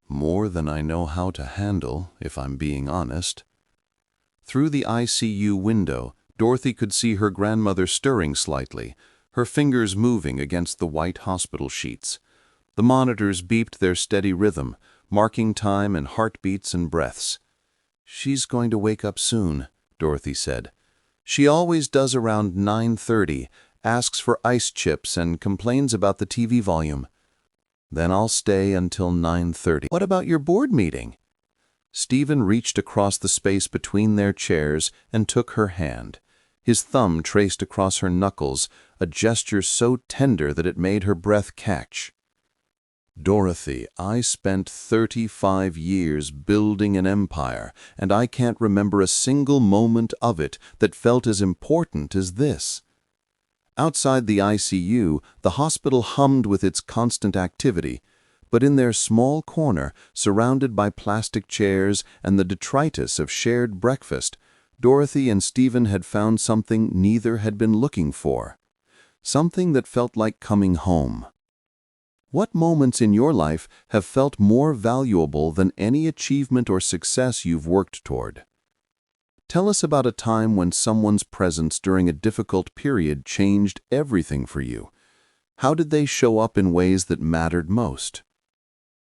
"More than I know how to handle, if I'm being honest." Through the ICU window, Dorothy could see her grandmother stirring slightly, her fingers moving against the white hospital sheets. The monitors beeped their steady rhythm, marking time and heartbeats and breaths. "She's going to wake up soon," Dorothy said. She always does around 9:30, asks for ice chips and complains about the TV volume. Then I'll stay until 9:30. What about your board meeting? Stephen reached across the space between their chairs and took her hand. His thumb traced across her knuckles, a gesture so tender that it made her breath catch. Dorothy, I spent 35 years building an empire, and I can't remember a single moment of it that felt as important as this. Outside the ICU, the hospital hummed with its constant activity, but in their small corner, surrounded by plastic chairs and the detritus of shared breakfast, Dorothy and Stephen had found something neither had been looking for. Something that felt like coming home. What moments in your life have felt more valuable than any achievement or success you've worked toward? Tell us about a time when someone's presence during a difficult period changed everything for you. How did they show up in ways that mattered most?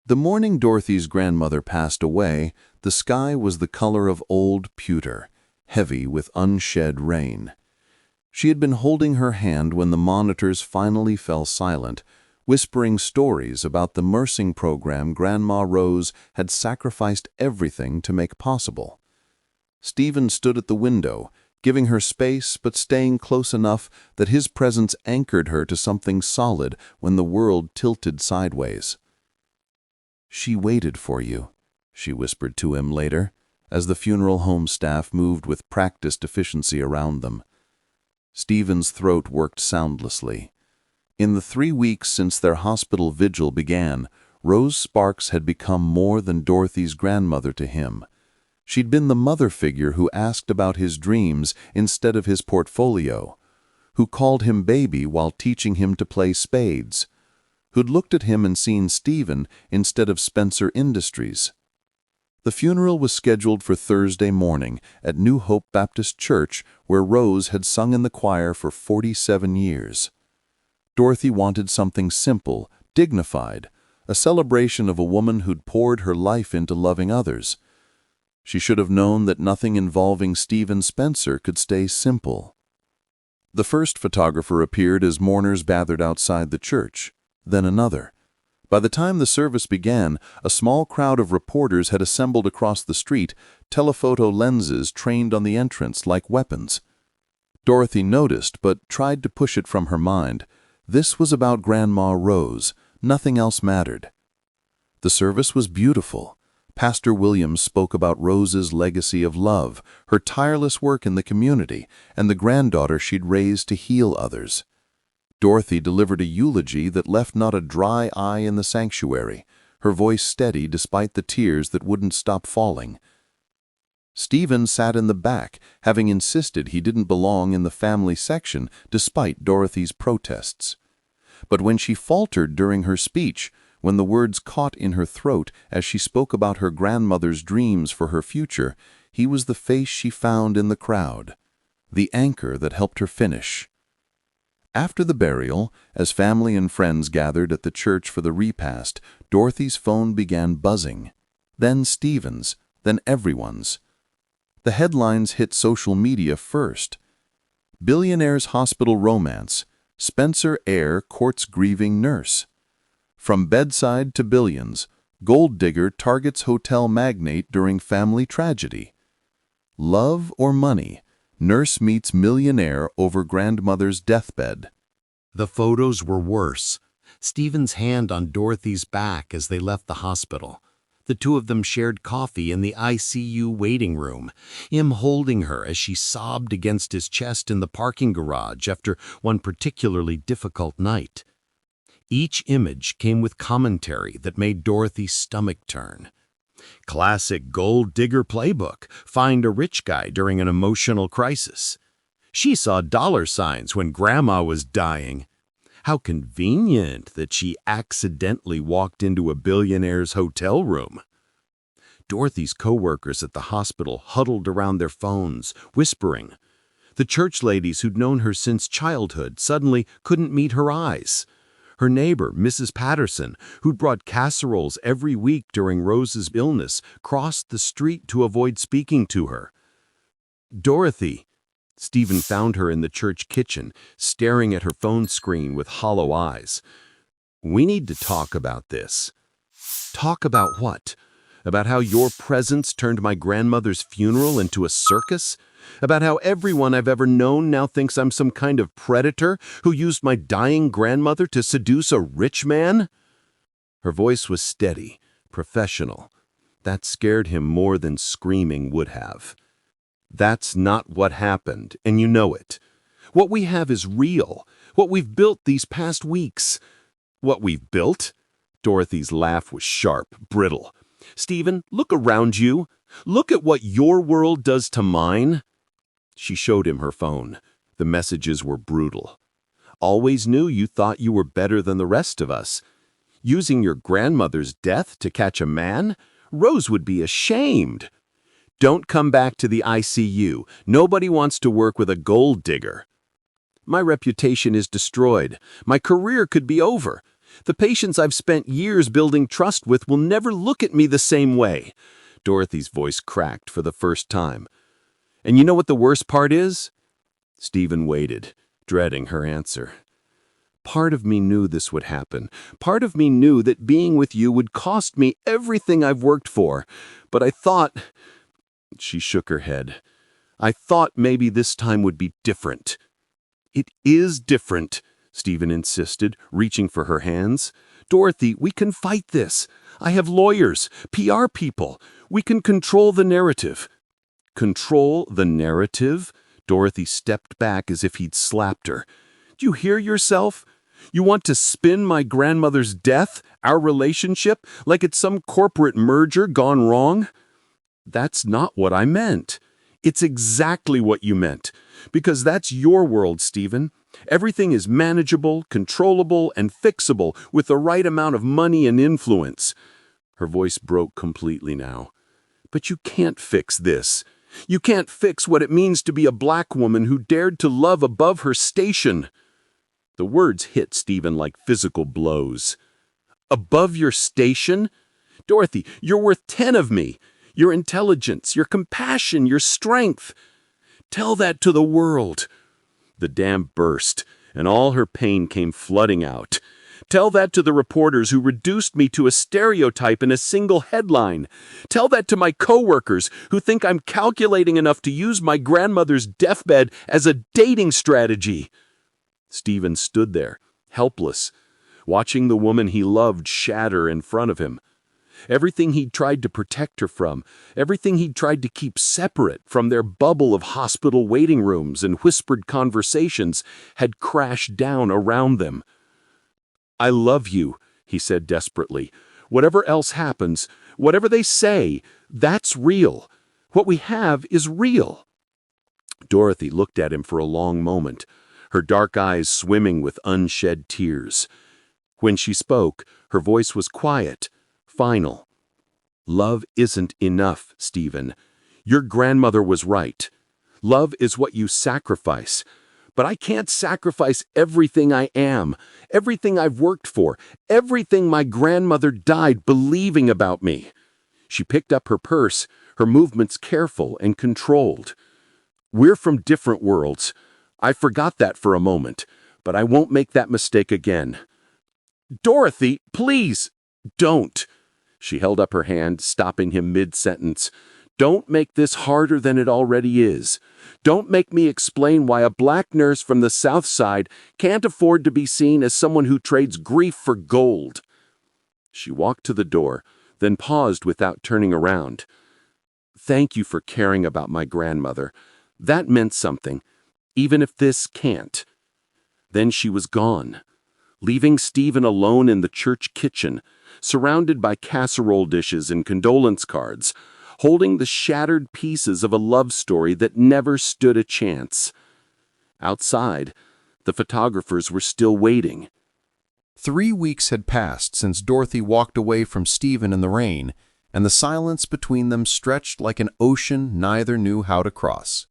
The morning Dorothy's grandmother passed away, the sky was the color of old pewter, heavy with unshed rain. She had been holding her hand when the monitors finally fell silent, whispering stories about the nursing program Grandma Rose had sacrificed everything to make possible. Stephen stood at the window, giving her space but staying close enough that his presence anchored her to something solid when the world tilted sideways. "She waited for you," she whispered to him later, as the funeral home staff moved with practiced efficiency around them. Stephen's throat worked soundlessly. In the 3 weeks since their hospital vigil began, Rose Sparks had become more than Dorothy's grandmother to him. She'd been the mother figure who asked about his dreams instead of his portfolio, who called him baby while teaching him to play spades, who'd looked at him and seen Stephen instead of Spencer Industries. The funeral was scheduled for Thursday morning at New Hope Baptist Church, where Rose had sung in the choir for 47 years. Dorothy wanted something simple, dignified, a celebration of a woman who'd poured her life into loving others. She should have known that nothing involving Stephen Spencer could stay simple. The first photographer appeared as mourners gathered outside the church, then another. By the time the service began, a small crowd of reporters had assembled across the street, telephoto lenses trained on the entrance like weapons. Dorothy noticed, but tried to push it from her mind. This was about Grandma Rose. Nothing else mattered. The service was beautiful. Pastor Williams spoke about Rose's legacy of love, her tireless work in the community, and the granddaughter she'd raised to heal others. Dorothy delivered a eulogy that left not a dry eye in the sanctuary, her voice steady despite the tears that wouldn't stop falling. Stephen sat in the back, having insisted he didn't belong in the family section despite Dorothy's protests. But when she faltered during her speech, when the words caught in her throat as she spoke about her grandmother's dreams for her future, he was the face she found in the crowd, the anchor that helped her finish. After the burial, as family and friends gathered at the church for the repast, Dorothy's phone began buzzing. Then Stephen's, then everyone's. The headlines hit social media first. Billionaire's hospital romance. Spencer heir courts grieving nurse. From bedside to billions. Gold digger targets hotel magnate during family tragedy. Love or money? Nurse meets millionaire over grandmother's deathbed. The photos were worse. Stephen's hand on Dorothy's back as they left the hospital. The two of them shared coffee in the ICU waiting room, him holding her as she sobbed against his chest in the parking garage after one particularly difficult night. Each image came with commentary that made Dorothy's stomach turn. Classic gold digger playbook, find a rich guy during an emotional crisis. She saw dollar signs when Grandma was dying. How convenient that she accidentally walked into a billionaire's hotel room. Dorothy's co-workers at the hospital huddled around their phones, whispering. The church ladies who'd known her since childhood suddenly couldn't meet her eyes. Her neighbor, Mrs. Patterson, who'd brought casseroles every week during Rose's illness, crossed the street to avoid speaking to her. "Dorothy," Stephen found her in the church kitchen, staring at her phone screen with hollow eyes. "We need to talk about this." "Talk about what? About how your presence turned my grandmother's funeral into a circus? About how everyone I've ever known now thinks I'm some kind of predator who used my dying grandmother to seduce a rich man?" Her voice was steady, professional. That scared him more than screaming would have. "That's not what happened, and you know it. What we have is real. What we've built these past weeks." "What we've built?" Dorothy's laugh was sharp, brittle. "Stephen, look around you. Look at what your world does to mine." She showed him her phone. The messages were brutal. "Always knew you thought you were better than the rest of us. Using your grandmother's death to catch a man? Rose would be ashamed. Don't come back to the ICU. Nobody wants to work with a gold digger." "My reputation is destroyed. My career could be over. The patients I've spent years building trust with will never look at me the same way." Dorothy's voice cracked for the first time. "And you know what the worst part is?" Stephen waited, dreading her answer. "Part of me knew this would happen. Part of me knew that being with you would cost me everything I've worked for. But I thought—" She shook her head. "I thought maybe this time would be different." "It is different," Stephen insisted, reaching for her hands. "Dorothy, we can fight this. I have lawyers, PR people. We can control the narrative." "Control the narrative?" Dorothy stepped back as if he'd slapped her. "Do you hear yourself? You want to spin my grandmother's death, our relationship, like it's some corporate merger gone wrong?" "That's not what I meant." "It's exactly what you meant. Because that's your world, Stephen. Everything is manageable, controllable, and fixable with the right amount of money and influence." Her voice broke completely now. "But you can't fix this. You can't fix what it means to be a black woman who dared to love above her station." The words hit Stephen like physical blows. "Above your station? Dorothy, you're worth 10 of me. Your intelligence, your compassion, your strength. Tell that to the world." The dam burst, and all her pain came flooding out. "Tell that to the reporters who reduced me to a stereotype in a single headline. Tell that to my coworkers who think I'm calculating enough to use my grandmother's deathbed as a dating strategy." Stephen stood there, helpless, watching the woman he loved shatter in front of him. Everything he'd tried to protect her from, everything he'd tried to keep separate from their bubble of hospital waiting rooms and whispered conversations, had crashed down around them. "I love you," he said desperately. "Whatever else happens, whatever they say, that's real. What we have is real." Dorothy looked at him for a long moment, her dark eyes swimming with unshed tears. When she spoke, her voice was quiet, final. "Love isn't enough, Stephen. Your grandmother was right. Love is what you sacrifice. But I can't sacrifice everything I am, everything I've worked for, everything my grandmother died believing about me." She picked up her purse, her movements careful and controlled. "We're from different worlds. I forgot that for a moment, but I won't make that mistake again." "Dorothy, please, don't." She held up her hand, stopping him mid-sentence. "Don't make this harder than it already is. Don't make me explain why a black nurse from the South Side can't afford to be seen as someone who trades grief for gold." She walked to the door, then paused without turning around. "Thank you for caring about my grandmother. That meant something, even if this can't." Then she was gone, leaving Stephen alone in the church kitchen, surrounded by casserole dishes and condolence cards, holding the shattered pieces of a love story that never stood a chance. Outside, the photographers were still waiting. 3 weeks had passed since Dorothy walked away from Stephen in the rain, and the silence between them stretched like an ocean neither knew how to cross.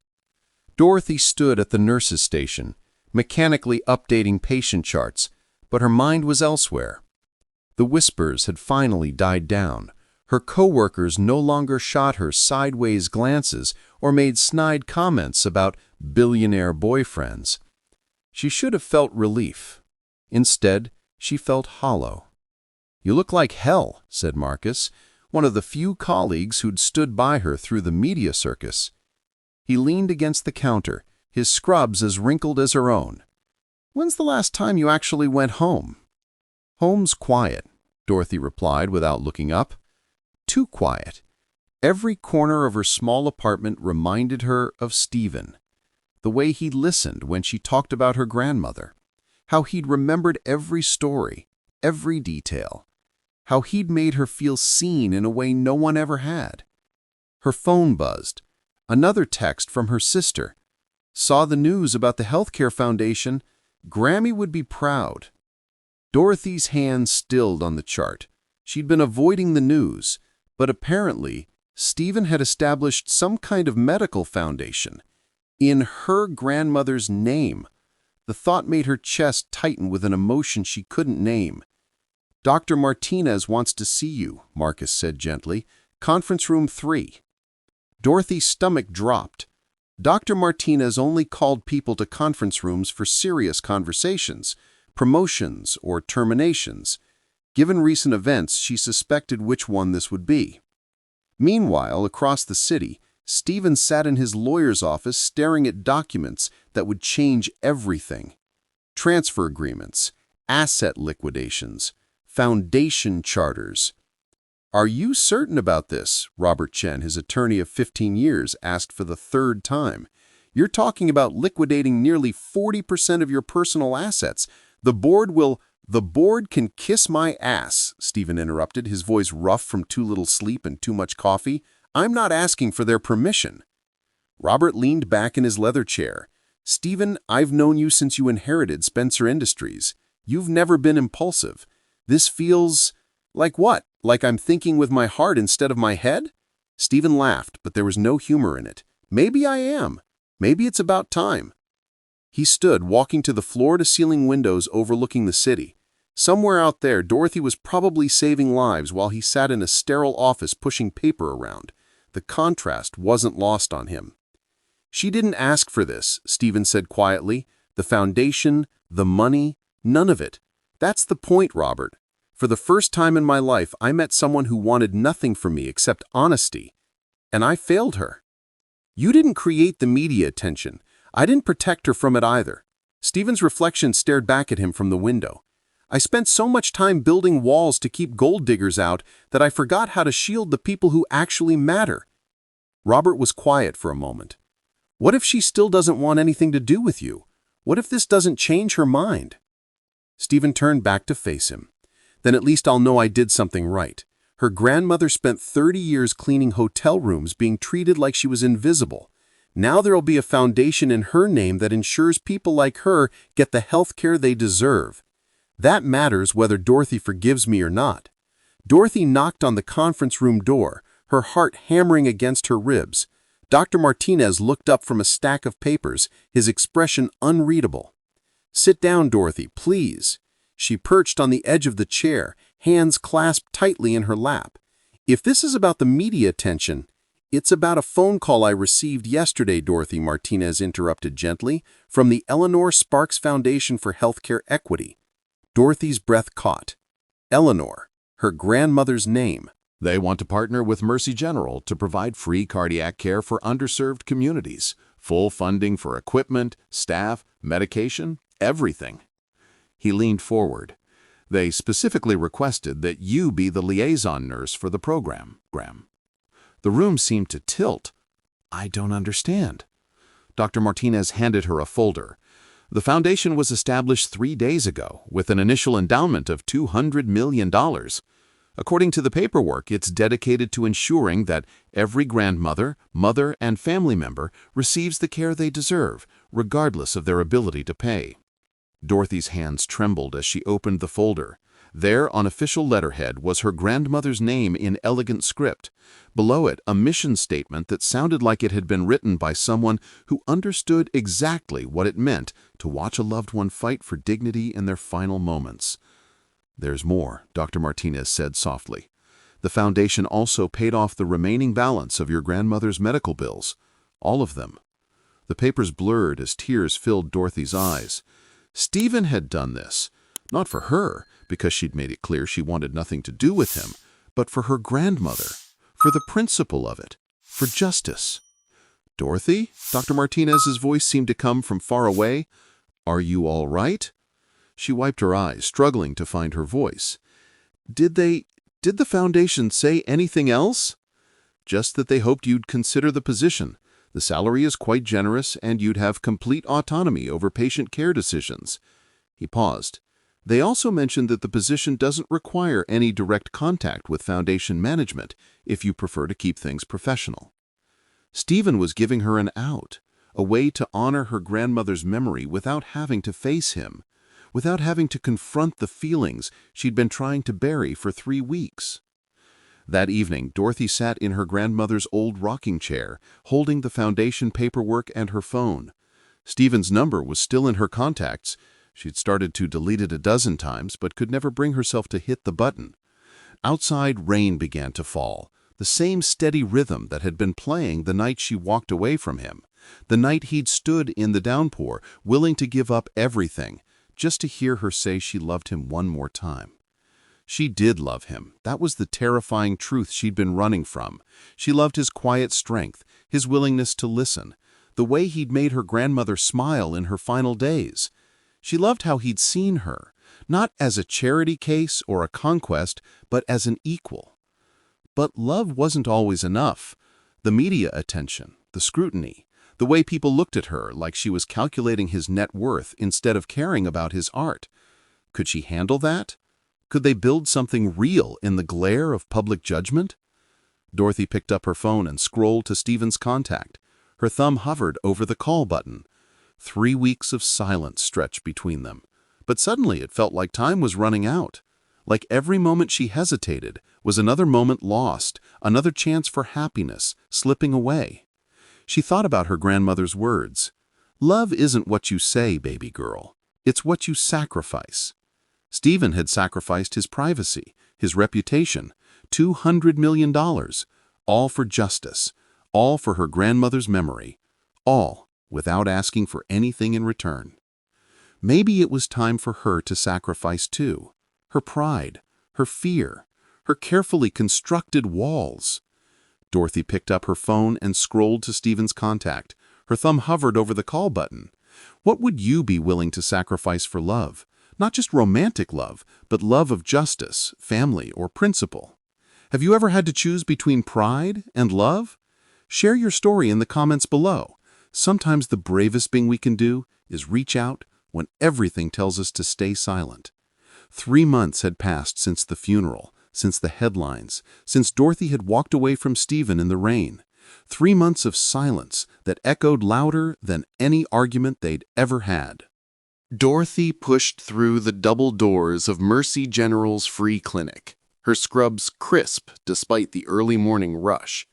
Dorothy stood at the nurse's station, mechanically updating patient charts, but her mind was elsewhere. The whispers had finally died down, Her coworkers no longer shot her sideways glances or made snide comments about billionaire boyfriends. She should have felt relief. Instead, she felt hollow. "You look like hell," said Marcus, one of the few colleagues who'd stood by her through the media circus. He leaned against the counter, his scrubs as wrinkled as her own. "When's the last time you actually went home?" "Home's quiet," Dorothy replied without looking up. Too quiet. Every corner of her small apartment reminded her of Stephen. The way he listened when she talked about her grandmother. How he'd remembered every story, every detail. How he'd made her feel seen in a way no one ever had. Her phone buzzed. Another text from her sister. "Saw the news about the healthcare foundation. Grammy would be proud." Dorothy's hand stilled on the chart. She'd been avoiding the news, but apparently Stephen had established some kind of medical foundation. In her grandmother's name. The thought made her chest tighten with an emotion she couldn't name. "Dr. Martinez wants to see you," Marcus said gently. "Conference room 3. Dorothy's stomach dropped. Dr. Martinez only called people to conference rooms for serious conversations, promotions, or terminations. Given recent events, she suspected which one this would be. Meanwhile, across the city, Stephen sat in his lawyer's office staring at documents that would change everything. Transfer agreements, asset liquidations, foundation charters. "Are you certain about this?" Robert Chen, his attorney of 15 years, asked for the third time. "You're talking about liquidating nearly 40% of your personal assets. The board can kiss my ass," Stephen interrupted, his voice rough from too little sleep and too much coffee. "I'm not asking for their permission." Robert leaned back in his leather chair. "Stephen, I've known you since you inherited Spencer Industries. You've never been impulsive. This feels... like what? Like I'm thinking with my heart instead of my head?" Stephen laughed, but there was no humor in it. "Maybe I am. Maybe it's about time." He stood, walking to the floor-to-ceiling windows overlooking the city. Somewhere out there, Dorothy was probably saving lives while he sat in a sterile office pushing paper around. The contrast wasn't lost on him. "She didn't ask for this," Stephen said quietly. "The foundation, the money, none of it. That's the point, Robert. For the first time in my life, I met someone who wanted nothing from me except honesty. And I failed her. You didn't create the media attention. I didn't protect her from it either." Stephen's reflection stared back at him from the window. "I spent so much time building walls to keep gold diggers out that I forgot how to shield the people who actually matter." Robert was quiet for a moment. "What if she still doesn't want anything to do with you? What if this doesn't change her mind?" Stephen turned back to face him. "Then at least I'll know I did something right. Her grandmother spent 30 years cleaning hotel rooms, being treated like she was invisible. Now there'll be a foundation in her name that ensures people like her get the health care they deserve. That matters whether Dorothy forgives me or not." Dorothy knocked on the conference room door, her heart hammering against her ribs. Dr. Martinez looked up from a stack of papers, his expression unreadable. "Sit down, Dorothy, please." She perched on the edge of the chair, hands clasped tightly in her lap. "If this is about the media attention, it's about a phone call I received yesterday," Dorothy Martinez interrupted gently, "from the Eleanor Sparks Foundation for Healthcare Equity." Dorothy's breath caught. Eleanor, her grandmother's name. They want to partner with Mercy General to provide free cardiac care for underserved communities, full funding for equipment, staff, medication, everything. He leaned forward. "They specifically requested that you be the liaison nurse for the program, Graham." The room seemed to tilt. "I don't understand." Dr. Martinez handed her a folder. "The foundation was established 3 days ago with an initial endowment of $200 million. According to the paperwork, it's dedicated to ensuring that every grandmother, mother, and family member receives the care they deserve, regardless of their ability to pay." Dorothy's hands trembled as she opened the folder. There, on official letterhead, was her grandmother's name in elegant script. Below it, a mission statement that sounded like it had been written by someone who understood exactly what it meant to watch a loved one fight for dignity in their final moments. "There's more," Dr. Martinez said softly. The foundation also paid off the remaining balance of your grandmother's medical bills. All of them. The papers blurred as tears filled Dorothy's eyes. Stephen had done this, not for her, because she'd made it clear she wanted nothing to do with him, but for her grandmother, for the principle of it, for justice. "Dorothy?" Dr. Martinez's voice seemed to come from far away. "Are you all right?" She wiped her eyes, struggling to find her voice. Did the foundation say anything else?" "Just that they hoped you'd consider the position. The salary is quite generous, and you'd have complete autonomy over patient care decisions." He paused. "They also mentioned that the position doesn't require any direct contact with foundation management if you prefer to keep things professional." Stephen was giving her an out, a way to honor her grandmother's memory without having to face him, without having to confront the feelings she'd been trying to bury for 3 weeks. That evening, Dorothy sat in her grandmother's old rocking chair, holding the foundation paperwork and her phone. Stephen's number was still in her contacts. She'd started to delete it a dozen times, but could never bring herself to hit the button. Outside, rain began to fall, the same steady rhythm that had been playing the night she walked away from him, the night he'd stood in the downpour, willing to give up everything, just to hear her say she loved him one more time. She did love him. That was the terrifying truth she'd been running from. She loved his quiet strength, his willingness to listen, the way he'd made her grandmother smile in her final days. She loved how he'd seen her, not as a charity case or a conquest, but as an equal. But love wasn't always enough. The media attention, the scrutiny, the way people looked at her like she was calculating his net worth instead of caring about his art. Could she handle that? Could they build something real in the glare of public judgment? Dorothy picked up her phone and scrolled to Stephen's contact. Her thumb hovered over the call button. 3 weeks of silence stretched between them. But suddenly it felt like time was running out. Like every moment she hesitated was another moment lost, another chance for happiness slipping away. She thought about her grandmother's words. "Love isn't what you say, baby girl. It's what you sacrifice." Stephen had sacrificed his privacy, his reputation, $200 million, all for justice, all for her grandmother's memory, all without asking for anything in return. Maybe it was time for her to sacrifice too. Her pride, her fear, her carefully constructed walls. Dorothy picked up her phone and scrolled to Stephen's contact. Her thumb hovered over the call button. What would you be willing to sacrifice for love? Not just romantic love, but love of justice, family, or principle. Have you ever had to choose between pride and love? Share your story in the comments below. Sometimes the bravest thing we can do is reach out when everything tells us to stay silent. 3 months had passed since the funeral, since the headlines, since Dorothy had walked away from Stephen in the rain. 3 months of silence that echoed louder than any argument they'd ever had. Dorothy pushed through the double doors of Mercy General's free clinic, her scrubs crisp despite the early morning rush.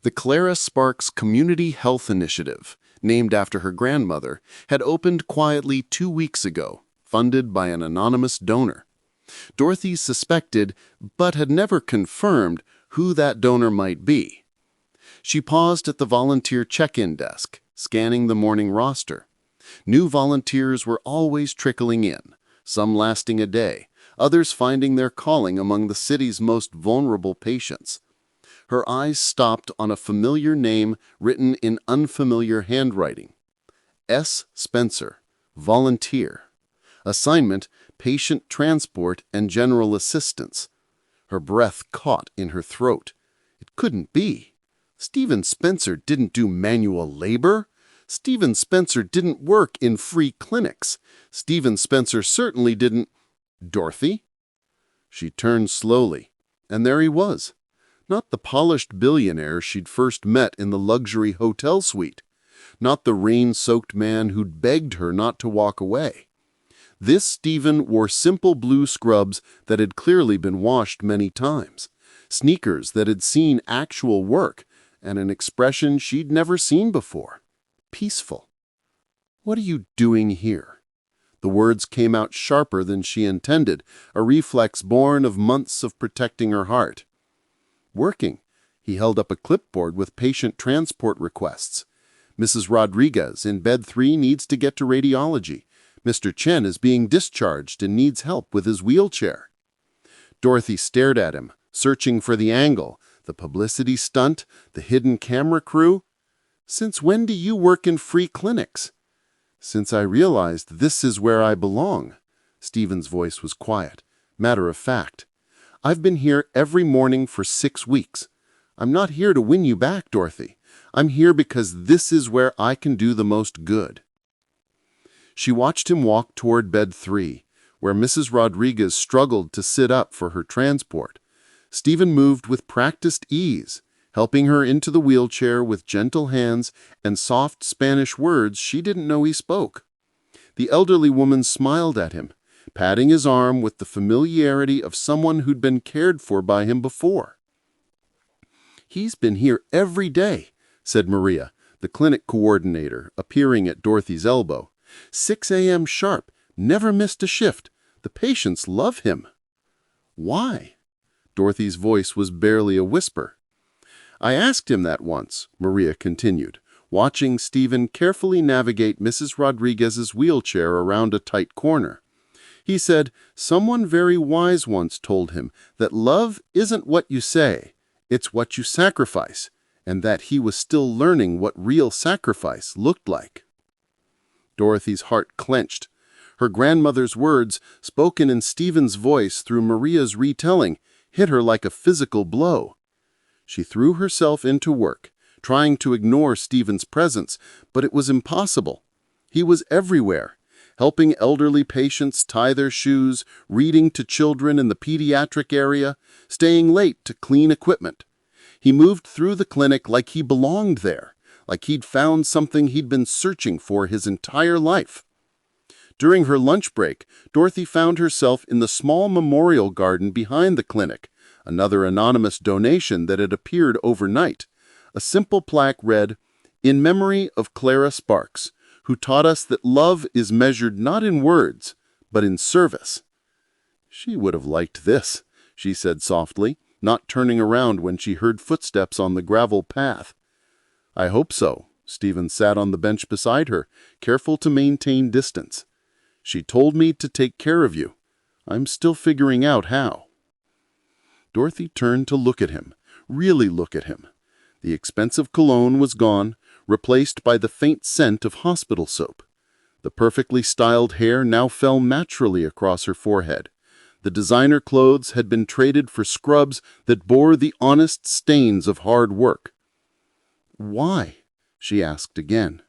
The Clara Sparks Community Health Initiative, named after her grandmother, had opened quietly 2 weeks ago, funded by an anonymous donor. Dorothy suspected, but had never confirmed, who that donor might be. She paused at the volunteer check-in desk, scanning the morning roster. New volunteers were always trickling in, some lasting a day, others finding their calling among the city's most vulnerable patients. Her eyes stopped on a familiar name written in unfamiliar handwriting. S. Spencer, volunteer. Assignment, patient transport and general assistance. Her breath caught in her throat. It couldn't be. Stephen Spencer didn't do manual labor. Stephen Spencer didn't work in free clinics. Stephen Spencer certainly didn't... Dorothy? She turned slowly, and there he was. Not the polished billionaire she'd first met in the luxury hotel suite. Not the rain-soaked man who'd begged her not to walk away. This Stephen wore simple blue scrubs that had clearly been washed many times, sneakers that had seen actual work, and an expression she'd never seen before. Peaceful. "What are you doing here?" The words came out sharper than she intended, a reflex born of months of protecting her heart. working. He held up a clipboard with patient transport requests. Mrs. Rodriguez in bed 3 needs to get to radiology. Mr. Chen is being discharged and needs help with his wheelchair. Dorothy stared at him, searching for the angle, the publicity stunt, the hidden camera crew. "Since when do you work in free clinics?" "Since I realized this is where I belong." Stephen's voice was quiet, matter of fact. "I've been here every morning for 6 weeks. I'm not here to win you back, Dorothy. I'm here because this is where I can do the most good." She watched him walk toward bed 3, where Mrs. Rodriguez struggled to sit up for her transport. Stephen moved with practiced ease, helping her into the wheelchair with gentle hands and soft Spanish words she didn't know he spoke. The elderly woman smiled at him, patting his arm with the familiarity of someone who'd been cared for by him before. "He's been here every day," said Maria, the clinic coordinator, appearing at Dorothy's elbow. 6 a.m. sharp, never missed a shift. The patients love him." "Why?" Dorothy's voice was barely a whisper. "I asked him that once," Maria continued, watching Stephen carefully navigate Mrs. Rodriguez's wheelchair around a tight corner. He said, "Someone very wise once told him that love isn't what you say, it's what you sacrifice," and that he was still learning what real sacrifice looked like. Dorothy's heart clenched. Her grandmother's words, spoken in Stephen's voice through Maria's retelling, hit her like a physical blow. She threw herself into work, trying to ignore Stephen's presence, but it was impossible. He was everywhere, helping elderly patients tie their shoes, reading to children in the pediatric area, staying late to clean equipment. He moved through the clinic like he belonged there, like he'd found something he'd been searching for his entire life. During her lunch break, Dorothy found herself in the small memorial garden behind the clinic, another anonymous donation that had appeared overnight. A simple plaque read, "In memory of Clara Sparks, who taught us that love is measured not in words, but in service." "She would have liked this," she said softly, not turning around when she heard footsteps on the gravel path. "I hope so." Stephen sat on the bench beside her, careful to maintain distance. "She told me to take care of you. I'm still figuring out how." Dorothy turned to look at him, really look at him. The expensive cologne was gone, replaced by the faint scent of hospital soap. The perfectly styled hair now fell naturally across her forehead. The designer clothes had been traded for scrubs that bore the honest stains of hard work. "Why?" she asked again.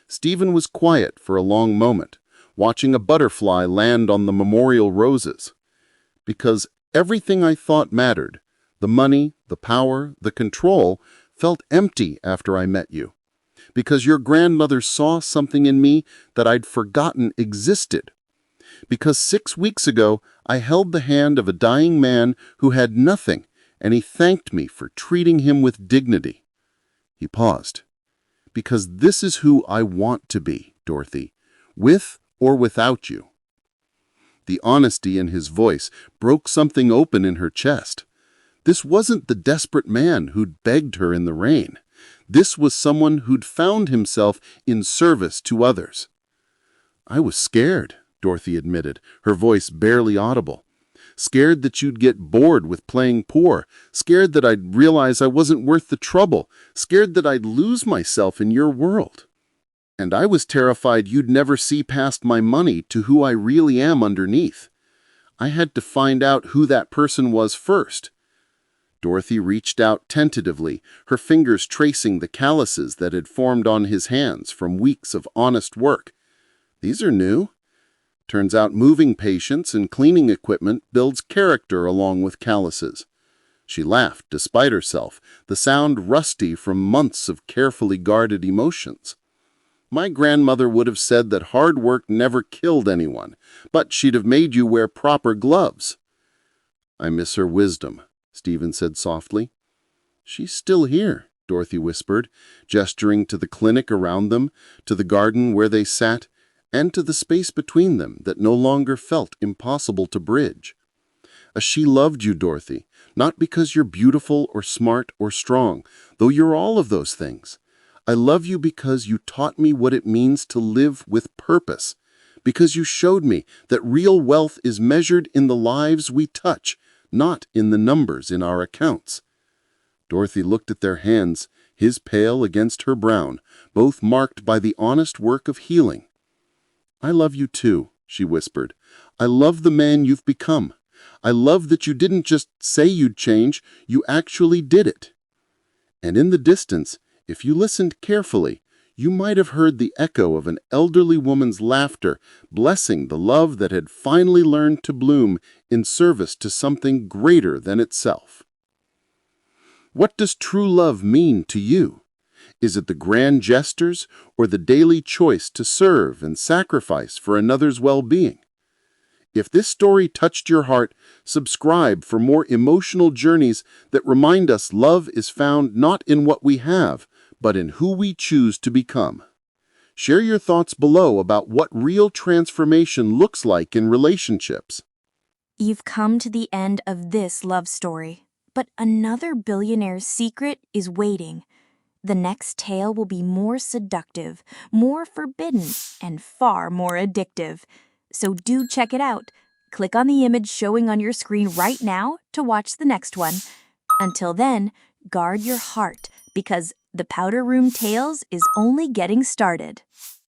Stephen was quiet for a long moment, watching a butterfly land on the memorial roses. "Because everything I thought mattered, the money, the power, the control, felt empty after I met you. Because your grandmother saw something in me that I'd forgotten existed. Because 6 weeks ago I held the hand of a dying man who had nothing, and he thanked me for treating him with dignity." He paused. "Because this is who I want to be, Dorothy, with or without you." The honesty in his voice broke something open in her chest. This wasn't the desperate man who'd begged her in the rain. This was someone who'd found himself in service to others. "I was scared," Dorothy admitted, her voice barely audible. "Scared that you'd get bored with playing poor, scared that I'd realize I wasn't worth the trouble, scared that I'd lose myself in your world. And I was terrified you'd never see past my money to who I really am underneath. I had to find out who that person was first." Dorothy reached out tentatively, her fingers tracing the calluses that had formed on his hands from weeks of honest work. "These are new. Turns out moving patients and cleaning equipment builds character along with calluses." She laughed despite herself, the sound rusty from months of carefully guarded emotions. "My grandmother would have said that hard work never killed anyone, but she'd have made you wear proper gloves." "I miss her wisdom," Stephen said softly. "She's still here," Dorothy whispered, gesturing to the clinic around them, to the garden where they sat, and to the space between them that no longer felt impossible to bridge. She loved you, Dorothy, not because you're beautiful or smart or strong, though you're all of those things. I love you because you taught me what it means to live with purpose, because you showed me that real wealth is measured in the lives we touch, not in the numbers in our accounts. Dorothy looked at their hands, his pale against her brown, both marked by the honest work of healing. I love you too, she whispered. I love the man you've become. I love that you didn't just say you'd change, you actually did it. And in the distance, if you listened carefully, you might have heard the echo of an elderly woman's laughter, blessing the love that had finally learned to bloom in service to something greater than itself. What does true love mean to you? Is it the grand gestures or the daily choice to serve and sacrifice for another's well-being? If this story touched your heart, subscribe for more emotional journeys that remind us love is found not in what we have, but in who we choose to become. Share your thoughts below about what real transformation looks like in relationships. You've come to the end of this love story, but another billionaire's secret is waiting. The next tale will be more seductive, more forbidden, and far more addictive. So do check it out. Click on the image showing on your screen right now to watch the next one. Until then, guard your heart, because the Powder Room Tales is only getting started.